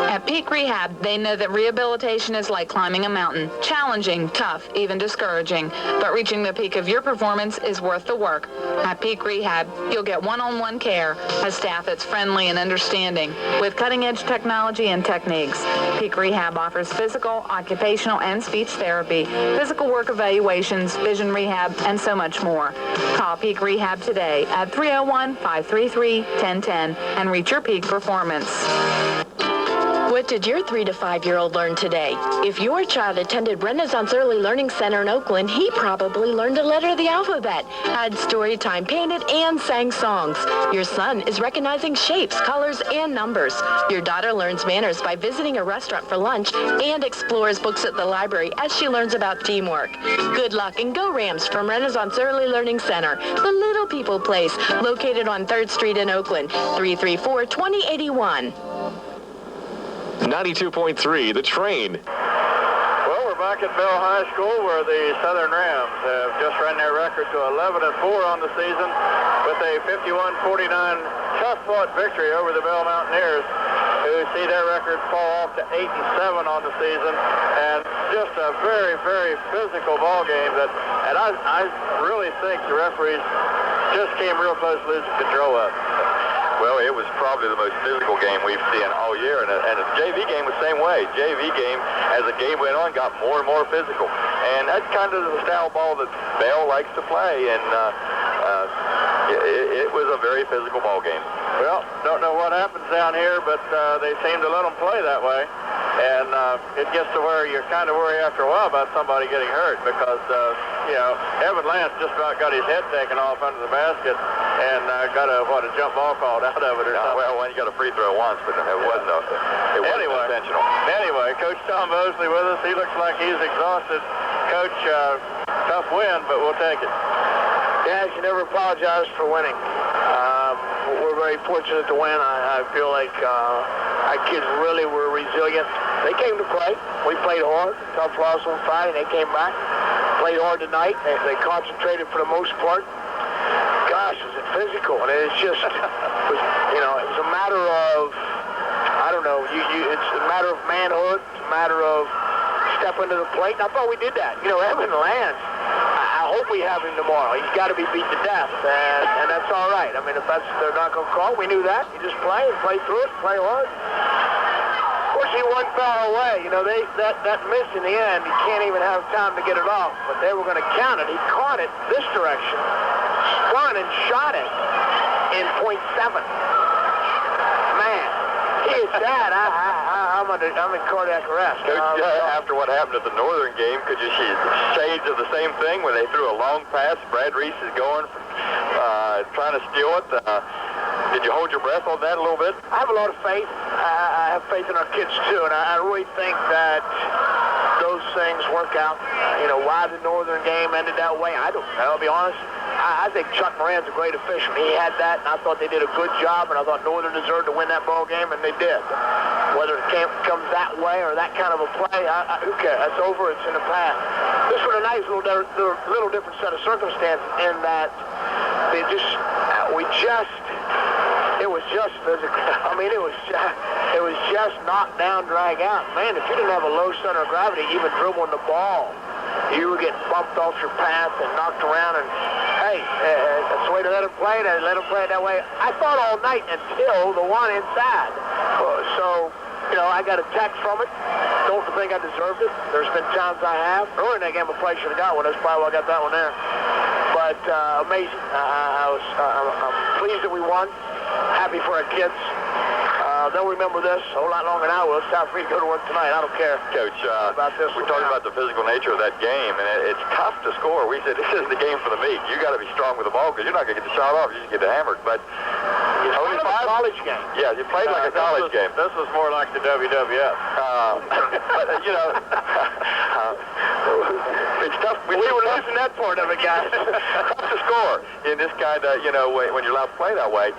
F: At Peak Rehab, they know that rehabilitation is like climbing a mountain. Challenging, tough, even discouraging. But reaching the peak of your performance is worth the work. At Peak Rehab, you'll get one-on-one care, a staff that's friendly and understanding, with cutting-edge technology and techniques. Peak Rehab offers physical, occupational, and speech therapy, physical work evaluations, vision rehab, and so much more. Call Peak Rehab today at 301-533-1010 and reach your peak performance.
H: What did your 3 to 5-year-old learn today? If your child attended Renaissance Early Learning Center in Oakland, he probably learned a letter of the alphabet, had story time, painted, and sang songs. Your son is recognizing shapes, colors, and numbers. Your daughter learns manners by visiting a restaurant for lunch and explores books at the library as she learns about teamwork. Good luck and go Rams from Renaissance Early Learning Center, the Little People Place, located on 3rd Street in Oakland, 334-2081.
K: 92.3, The Train.
A: Well, we're back at Beall High School where the Southern Rams have just run their record to 11-4 on the season with a 51-49 tough-fought victory over the Beall Mountaineers, who see their record fall off to 8-7 on the season, and just a very, very physical ball game and I really think the referees just came real close to losing control of it.
B: Well, it was probably the most physical game we've seen all year, and the JV game was the same way. JV game, as the game went on, got more and more physical, and that's kind of the style ball that Beall likes to play, and it was a very physical ball game.
A: Well, don't know what happens down here, but they seem to let them play that way, and it gets to where you kind of worry after a while about somebody getting hurt because, Evan Lance just about got his head taken off under the basket and got a jump ball called out of it or something.
B: Well, when you got a free throw once, but it wasn't intentional.
A: Anyway, Coach Tom Mosley with us. He looks like he's exhausted. Coach, tough win, but we'll take it.
C: Yeah, you never apologize for winning. We're very fortunate to win. I feel like Our kids really were resilient. They came to play. We played hard. Tough loss on Friday. They came back. Played hard tonight. They concentrated for the most part. Gosh, was it physical? And it's just, it was a matter of, I don't know, it's a matter of manhood. It's a matter of stepping to the plate. And I thought we did that. Evan Lance, I hope we have him tomorrow. He's got to be beat to death, and that's all right. I mean, if they're not going to call, we knew that. You just play and play through it, play hard. Of course, he one foul away. That miss in the end, he can't even have time to get it off. But they were going to count it. He caught it this direction, spun and shot it in .7. Man, he is dead. I'm in cardiac arrest.
B: Coach, after what happened at the Northern game, could you see shades of the same thing when they threw a long pass? Brad Reese is going, trying to steal it. Did you hold your breath on that a little bit?
C: I have a lot of faith. I have faith in our kids, too, and I really think that those things work out. Why the Northern game ended that way, I don't know. I'll be honest. I think Chuck Moran's a great official. He had that, and I thought they did a good job, and I thought Northern deserved to win that ball game, and they did. Whether it comes that way or that kind of a play, who cares? That's over. It's in the past. This was a nice little different set of circumstances in that it was just physical. I mean, it was just knock down, drag out. Man, if you didn't have a low center of gravity, even dribbling the ball, you were getting bumped off your path and knocked around. And hey, that's the way to let him play. Let him play it that way. I thought all night until the one inside. I got a text from it. Don't think I deserved it. There's been times I have. Earlier in that game, I probably should have got one. That's probably why I got that one there. But amazing. I'm pleased that we won. Happy for our kids. They'll remember this a whole lot longer than I will. It's time for me to go to work tonight. I don't care.
B: Coach,
C: about this.
B: We talked about the physical nature of that game, and it's tough to score. We said this is the game for the meat. You got to be strong with the ball because you're not going to get the shot off. You just get hammered. But
C: it's only a college game.
B: Yeah, you played like a college game.
A: This was more like the WWF.
B: But it's tough.
C: We were losing that part of it, guys.
B: Tough to score in this kind of, when you're allowed to play that way.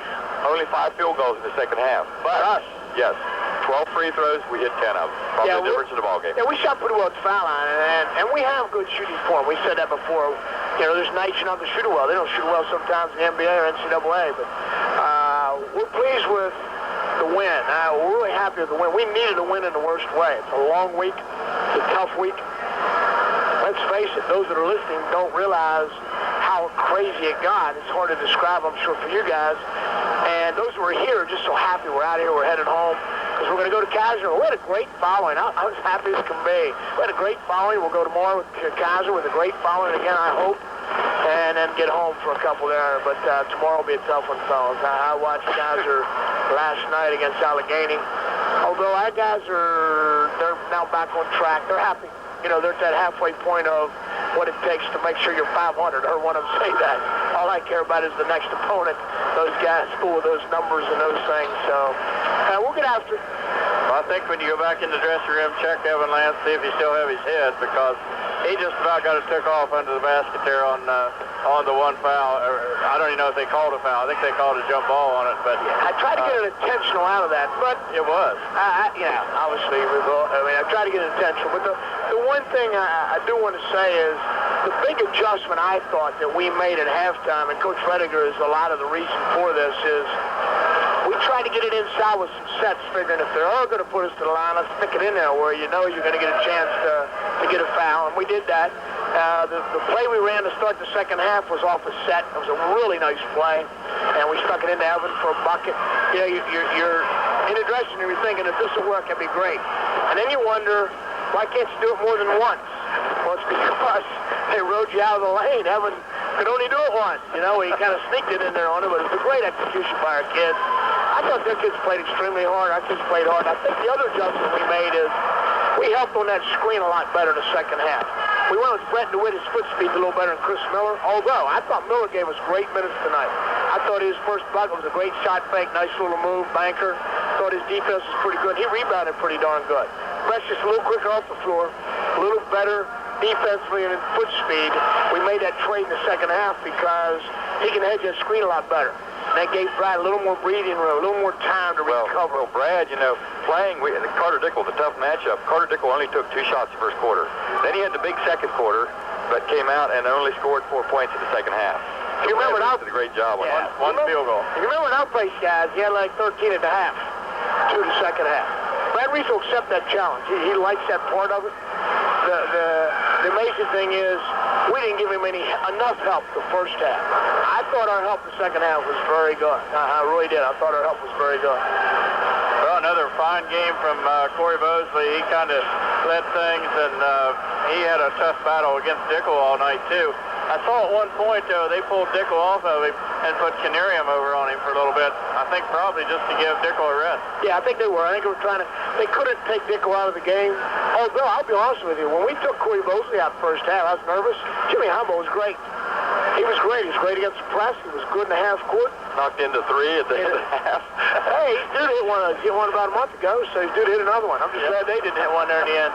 B: Only 5 field goals in the second half. But us, yes, 12 free throws, we hit 10 of them. Probably the difference in the ball game.
C: Yeah, we shot pretty well at the foul line, and we have good shooting form. We said that before. There's nights you're not going to shoot it well. They don't shoot it well sometimes in the NBA or NCAA, but we're pleased with the win. We're really happy with the win. We needed a win in the worst way. It's a long week. It's a tough week. Let's face it, those that are listening don't realize how crazy it got. It's hard to describe, I'm sure, for you guys. And those who are here are just so happy we're out of here. We're headed home because we're going to go to Kaiser. We had a great following. I was happy as can be. We had a great following. We'll go tomorrow with Kaiser with a great following again, I hope, and then get home for a couple there. But tomorrow will be a tough one, fellas. I watched Kaiser last night against Allegheny. Although our guys they're now back on track. They're happy. They're at that halfway point of what it takes to make sure you're 500. I heard one of them say that. All I care about is the next opponent. Those guys full of those numbers and those things. So we'll get after it.
A: Well, I think when you go back in the dressing room, check Evan Lance, see if he still have his head, because he just about got it took off under the basket there on the one foul. I don't even know if they called a foul. I think they called a jump ball on it, but
C: I tried to get an intentional out of that, but
A: it was.
C: Obviously, I tried to get it intentional, but the one thing I do want to say is the big adjustment I thought that we made at halftime, and Coach Rediger is a lot of the reason for this, is we tried to get it inside with some sets, figuring if they are going to put us to the line, let's stick it in there where you're going to get a chance to get a foul, and we did that. The play we ran to start the second half was off a set. It was a really nice play, and we stuck it into Evan for a bucket. You're in the dressing room, you're thinking if this will work, it'd be great. And then you wonder, why can't you do it more than once? Well, it's because they rode you out of the lane. Evan could only do it once. He kind of sneaked it in there on it, but it was a great execution by our kids. I thought their kids played extremely hard. Our kids played hard. I think the other adjustment we made is we helped on that screen a lot better in the second half. We went with Brett DeWitt. His foot speed's a little better than Chris Miller, although I thought Miller gave us great minutes tonight. I thought his first bucket was a great shot fake, nice little move, banker. Thought his defense was pretty good. He rebounded pretty darn good. Brett's just a little quicker off the floor, a little better defensively and in foot speed. We made that trade in the second half because he can hedge that screen a lot better. that gave Brad a little more breathing room, a little more time to recover.
B: Well, Brad, playing with Carter Dickel, the tough matchup, Carter Dickel only took 2 shots the first quarter. Then he had the big second quarter, but came out and only scored 4 points in the second half. So
C: you remember
B: Brad did a great job on one field goal.
C: You remember in our place, guys, he had like 13 and a half to the second half. Brad Reese will accept that challenge. He likes that part of it. The amazing thing is we didn't give him enough help the first half. I thought our help the second half was very good. I really did. I thought our help was very good.
A: Well, another fine game from Corey Bosley. He kind of led things, and he had a tough battle against Dickel all night, too. I saw at one point, though, they pulled Dickel off of him and put Canarium over on him for a little bit. I think probably just to give Dickel a rest.
C: Yeah, I think they were. I think they were trying to. They couldn't take Dickel out of the game. Oh, Bill, I'll be honest with you. When we took Corey Bosley out first half, I was nervous. Jimmy Humble was great. He was great. He was great against the press. He was good in the half court.
B: Knocked into 3 at the end of the half.
C: Hey, dude hit one about a month ago, so dude hit another one. I'm just glad they didn't hit one there in the end.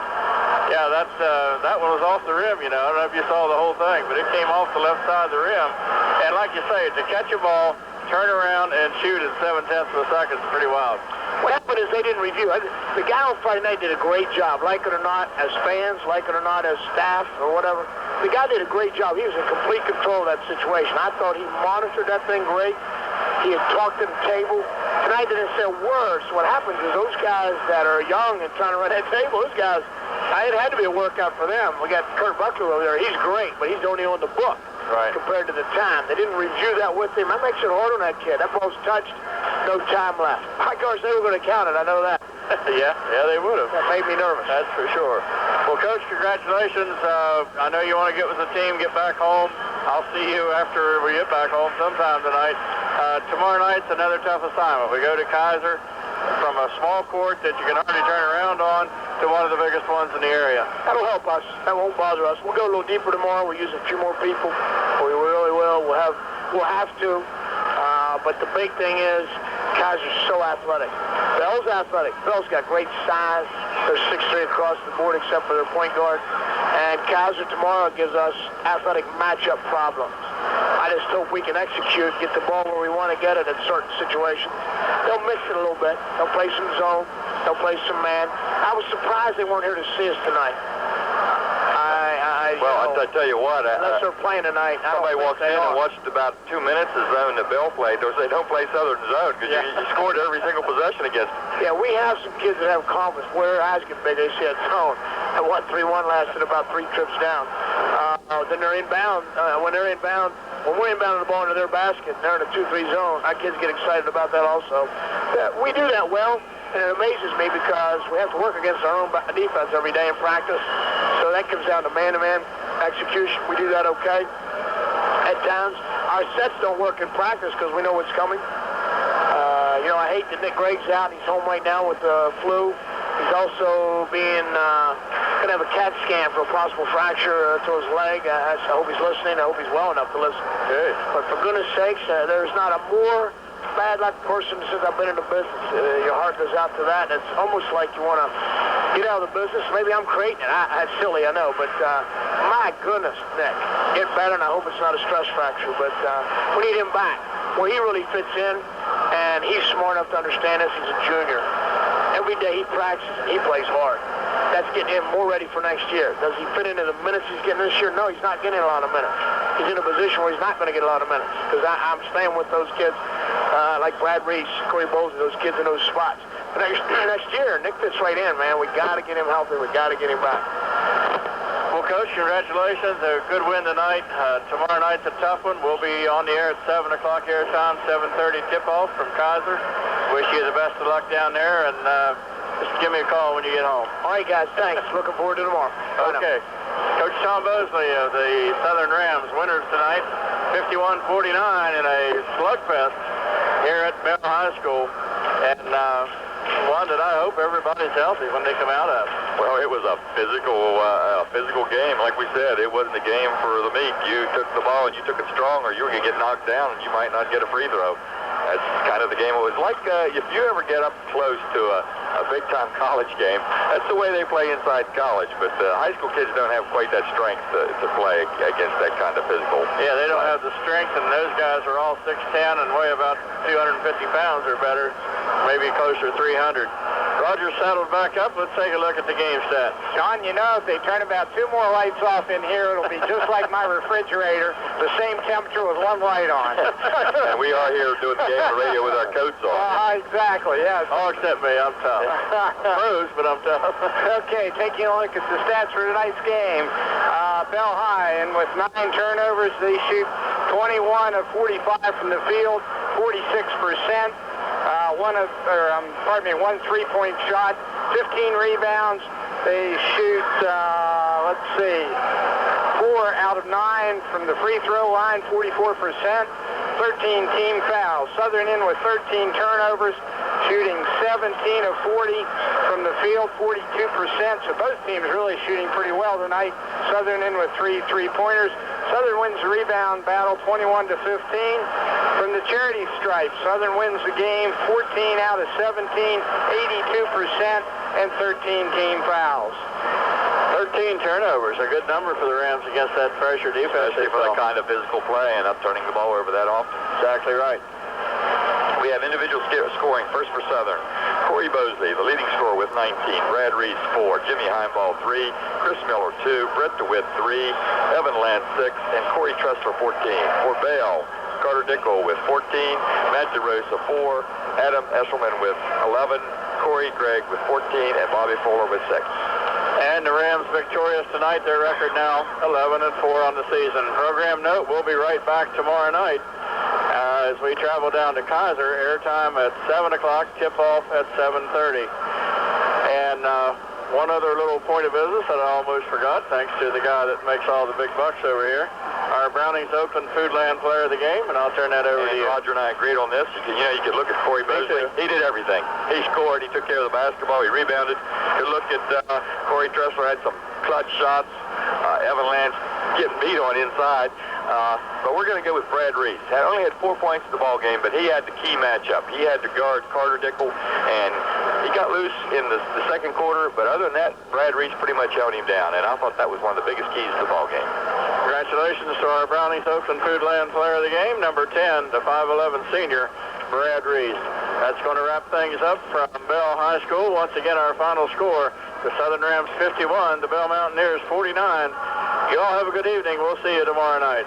A: Yeah, that one was off the rim, I don't know if you saw the whole thing, but it came off the left side of the rim. And like you say, to catch a ball, turn around, and shoot at 0.7 of a second is pretty wild.
C: What happened is they didn't review. The guy on Friday night did a great job, like it or not, as fans, like it or not, as staff, or whatever. The guy did a great job. He was in complete control of that situation. I thought he monitored that thing great. He had talked to the table. Tonight they didn't say a word. So what happens is those guys that are young and trying to run that table, those guys, it had to be a workout for them. We got Kurt Buckley over there. He's great, but he's only on the book compared to the time. They didn't review that with him. That makes it hard on that kid. That ball's touched, no time left. My gosh, they were going to count it. I know that.
A: yeah, they would have.
C: That made me nervous.
A: That's for sure. Well, Coach, congratulations. I know you want to get with the team, get back home. I'll see you after we get back home sometime tonight. Tomorrow night's another tough assignment. We go to Kaiser from a small court that you can hardly turn around on to one of the biggest ones in the area.
C: That'll help us. That won't bother us. We'll go a little deeper tomorrow. We'll use a few more people. We really will. We'll have to. But the big thing is Kaiser's so athletic. Beall's athletic. Beall's got great size. They're 6'3" across the board except for their point guard. And Kaiser tomorrow gives us athletic matchup problems. I just hope we can execute, get the ball where we want to get it in certain situations. They'll mix it a little bit. They'll play some zone. They'll play some man. I was surprised they weren't here to see us tonight.
B: I tell you what.
C: Unless they're playing tonight.
B: Somebody walked in and watched about 2 minutes of zone that Beall played. They don't play Southern zone because you scored every single possession against them.
C: Yeah, we have some kids that have confidence. Where eyes get big, they see a zone. That 1-3-1 lasted about 3 trips down. Then they're inbound. When we're inbounding the ball into their basket, and they're in a 2-3 zone, our kids get excited about that also. We do that well, and it amazes me because we have to work against our own defense every day in practice. So that comes down to man-to-man execution. We do that okay at times. Our sets don't work in practice because we know what's coming. I hate that Nick Gregg's out. He's home right now with the flu. He's also going to have a CAT scan for a possible fracture to his leg. I hope he's listening. I hope he's well enough to listen.
A: Okay.
C: But for goodness sakes, there's not a more bad luck person since I've been in the business. Your heart goes out to that, and it's almost like you want to get out of the business. Maybe I'm creating it. That's silly, I know, but my goodness, Nick, get better, and I hope it's not a stress fracture. But we need him back where he really fits in, and he's smart enough to understand this. He's a junior. Every day he practices, he plays hard. That's getting him more ready for next year. Does he fit into the minutes he's getting this year? No, he's not getting a lot of minutes. He's in a position where he's not going to get a lot of minutes because I'm staying with those kids like Brad Reese, Corey Bosley, those kids in those spots. But next year, Nick fits right in, man. We got to get him healthy. We got to get him back.
A: Well, Coach, congratulations. A good win tonight. Tomorrow night's a tough one. We'll be on the air at 7 o'clock air time, 7:30 tip-off from Kaiser. Wish you the best of luck down there, and just give me a call when you get home.
C: All right, guys. Thanks. Looking forward to tomorrow.
A: Okay. Coach Tom Bosley of the Southern Rams, winners tonight, 51-49 in a slugfest here at Beall High School. And one that I hope everybody's healthy when they come out of.
B: Well, it was a physical game. Like we said, it wasn't a game for the meek. You took the ball and you took it strong, or you were going to get knocked down and you might not get a free throw. That's kind of the game. It was like if you ever get up close to a big-time college game, that's the way they play inside college. But high school kids don't have quite that strength to play against that kind of physical.
A: Yeah, they don't have the strength, and those guys are all 6'10" and weigh about 250 pounds or better, maybe closer to 300. Roger settled back up. Let's take a look at the game stats.
C: John, you know, if they turn about 2 more lights off in here, it'll be just like my refrigerator, the same temperature with 1 light on.
B: And we are here doing the game on the radio with our coats on.
C: Exactly, yes.
A: All except me, I'm tough. Froze, but I'm tough.
C: Okay, taking a look at the stats for tonight's game. Beall High, and with 9 turnovers, they shoot 21 of 45 from the field, 46%. One 3-point shot, 15 rebounds. They shoot, 4 out of 9 from the free throw line, 44%. 13 team fouls. Southern in with 13 turnovers, shooting 17 of 40 from the field, 42%. So both teams really shooting pretty well tonight. Southern in with 3 3-pointers. Southern wins the rebound battle 21-15. From the charity stripe, Southern wins the game 14 out of 17, 82%, and 13 team fouls.
A: 13 turnovers, a good number for the Rams against that pressure defense.
B: Especially for that kind of physical play and not turning the ball over that often.
A: Exactly right.
B: We have individual scoring. First for Southern, Corey Bosley, the leading scorer with 19. Brad Reese, 4. Jimmy Heimball, 3. Chris Miller, 2. Brett DeWitt, 3. Evan Lance, 6. And Corey Tressler, 14. For Beall, Carter Dickel with 14. Matt DeRosa, 4. Adam Esselman with 11. Corey Gregg with 14. And Bobby Fuller with 6.
A: And the Rams victorious tonight. Their record now 11-4 on the season. Program note, we'll be right back tomorrow night as we travel down to Kaiser. Airtime at 7 o'clock, tip-off at 7:30. And one other little point of business that I almost forgot, thanks to the guy that makes all the big bucks over here, our Brownings Oakland Foodland player of the game, and I'll turn that over to you.
B: Roger and I agreed on this. You could look at Corey Bosley. He did everything. He scored. He took care of the basketball. He rebounded. You could look at Corey Tressler, had some clutch shots. Evan Lance getting beat on inside. But we're going to go with Brad Reese. Only had 4 points in the ball game, but he had the key matchup. He had to guard Carter Dickel, and he got loose in the second quarter. But other than that, Brad Reese pretty much held him down, and I thought that was one of the biggest keys to the ball game.
A: Congratulations to our Brownings Oakland Foodland player of the game, number 10, the 5'11 senior, Brad Reese. That's going to wrap things up from Beall High School. Once again, our final score, the Southern Rams 51, the Beall Mountaineers 49. You all have a good evening. We'll see you tomorrow night.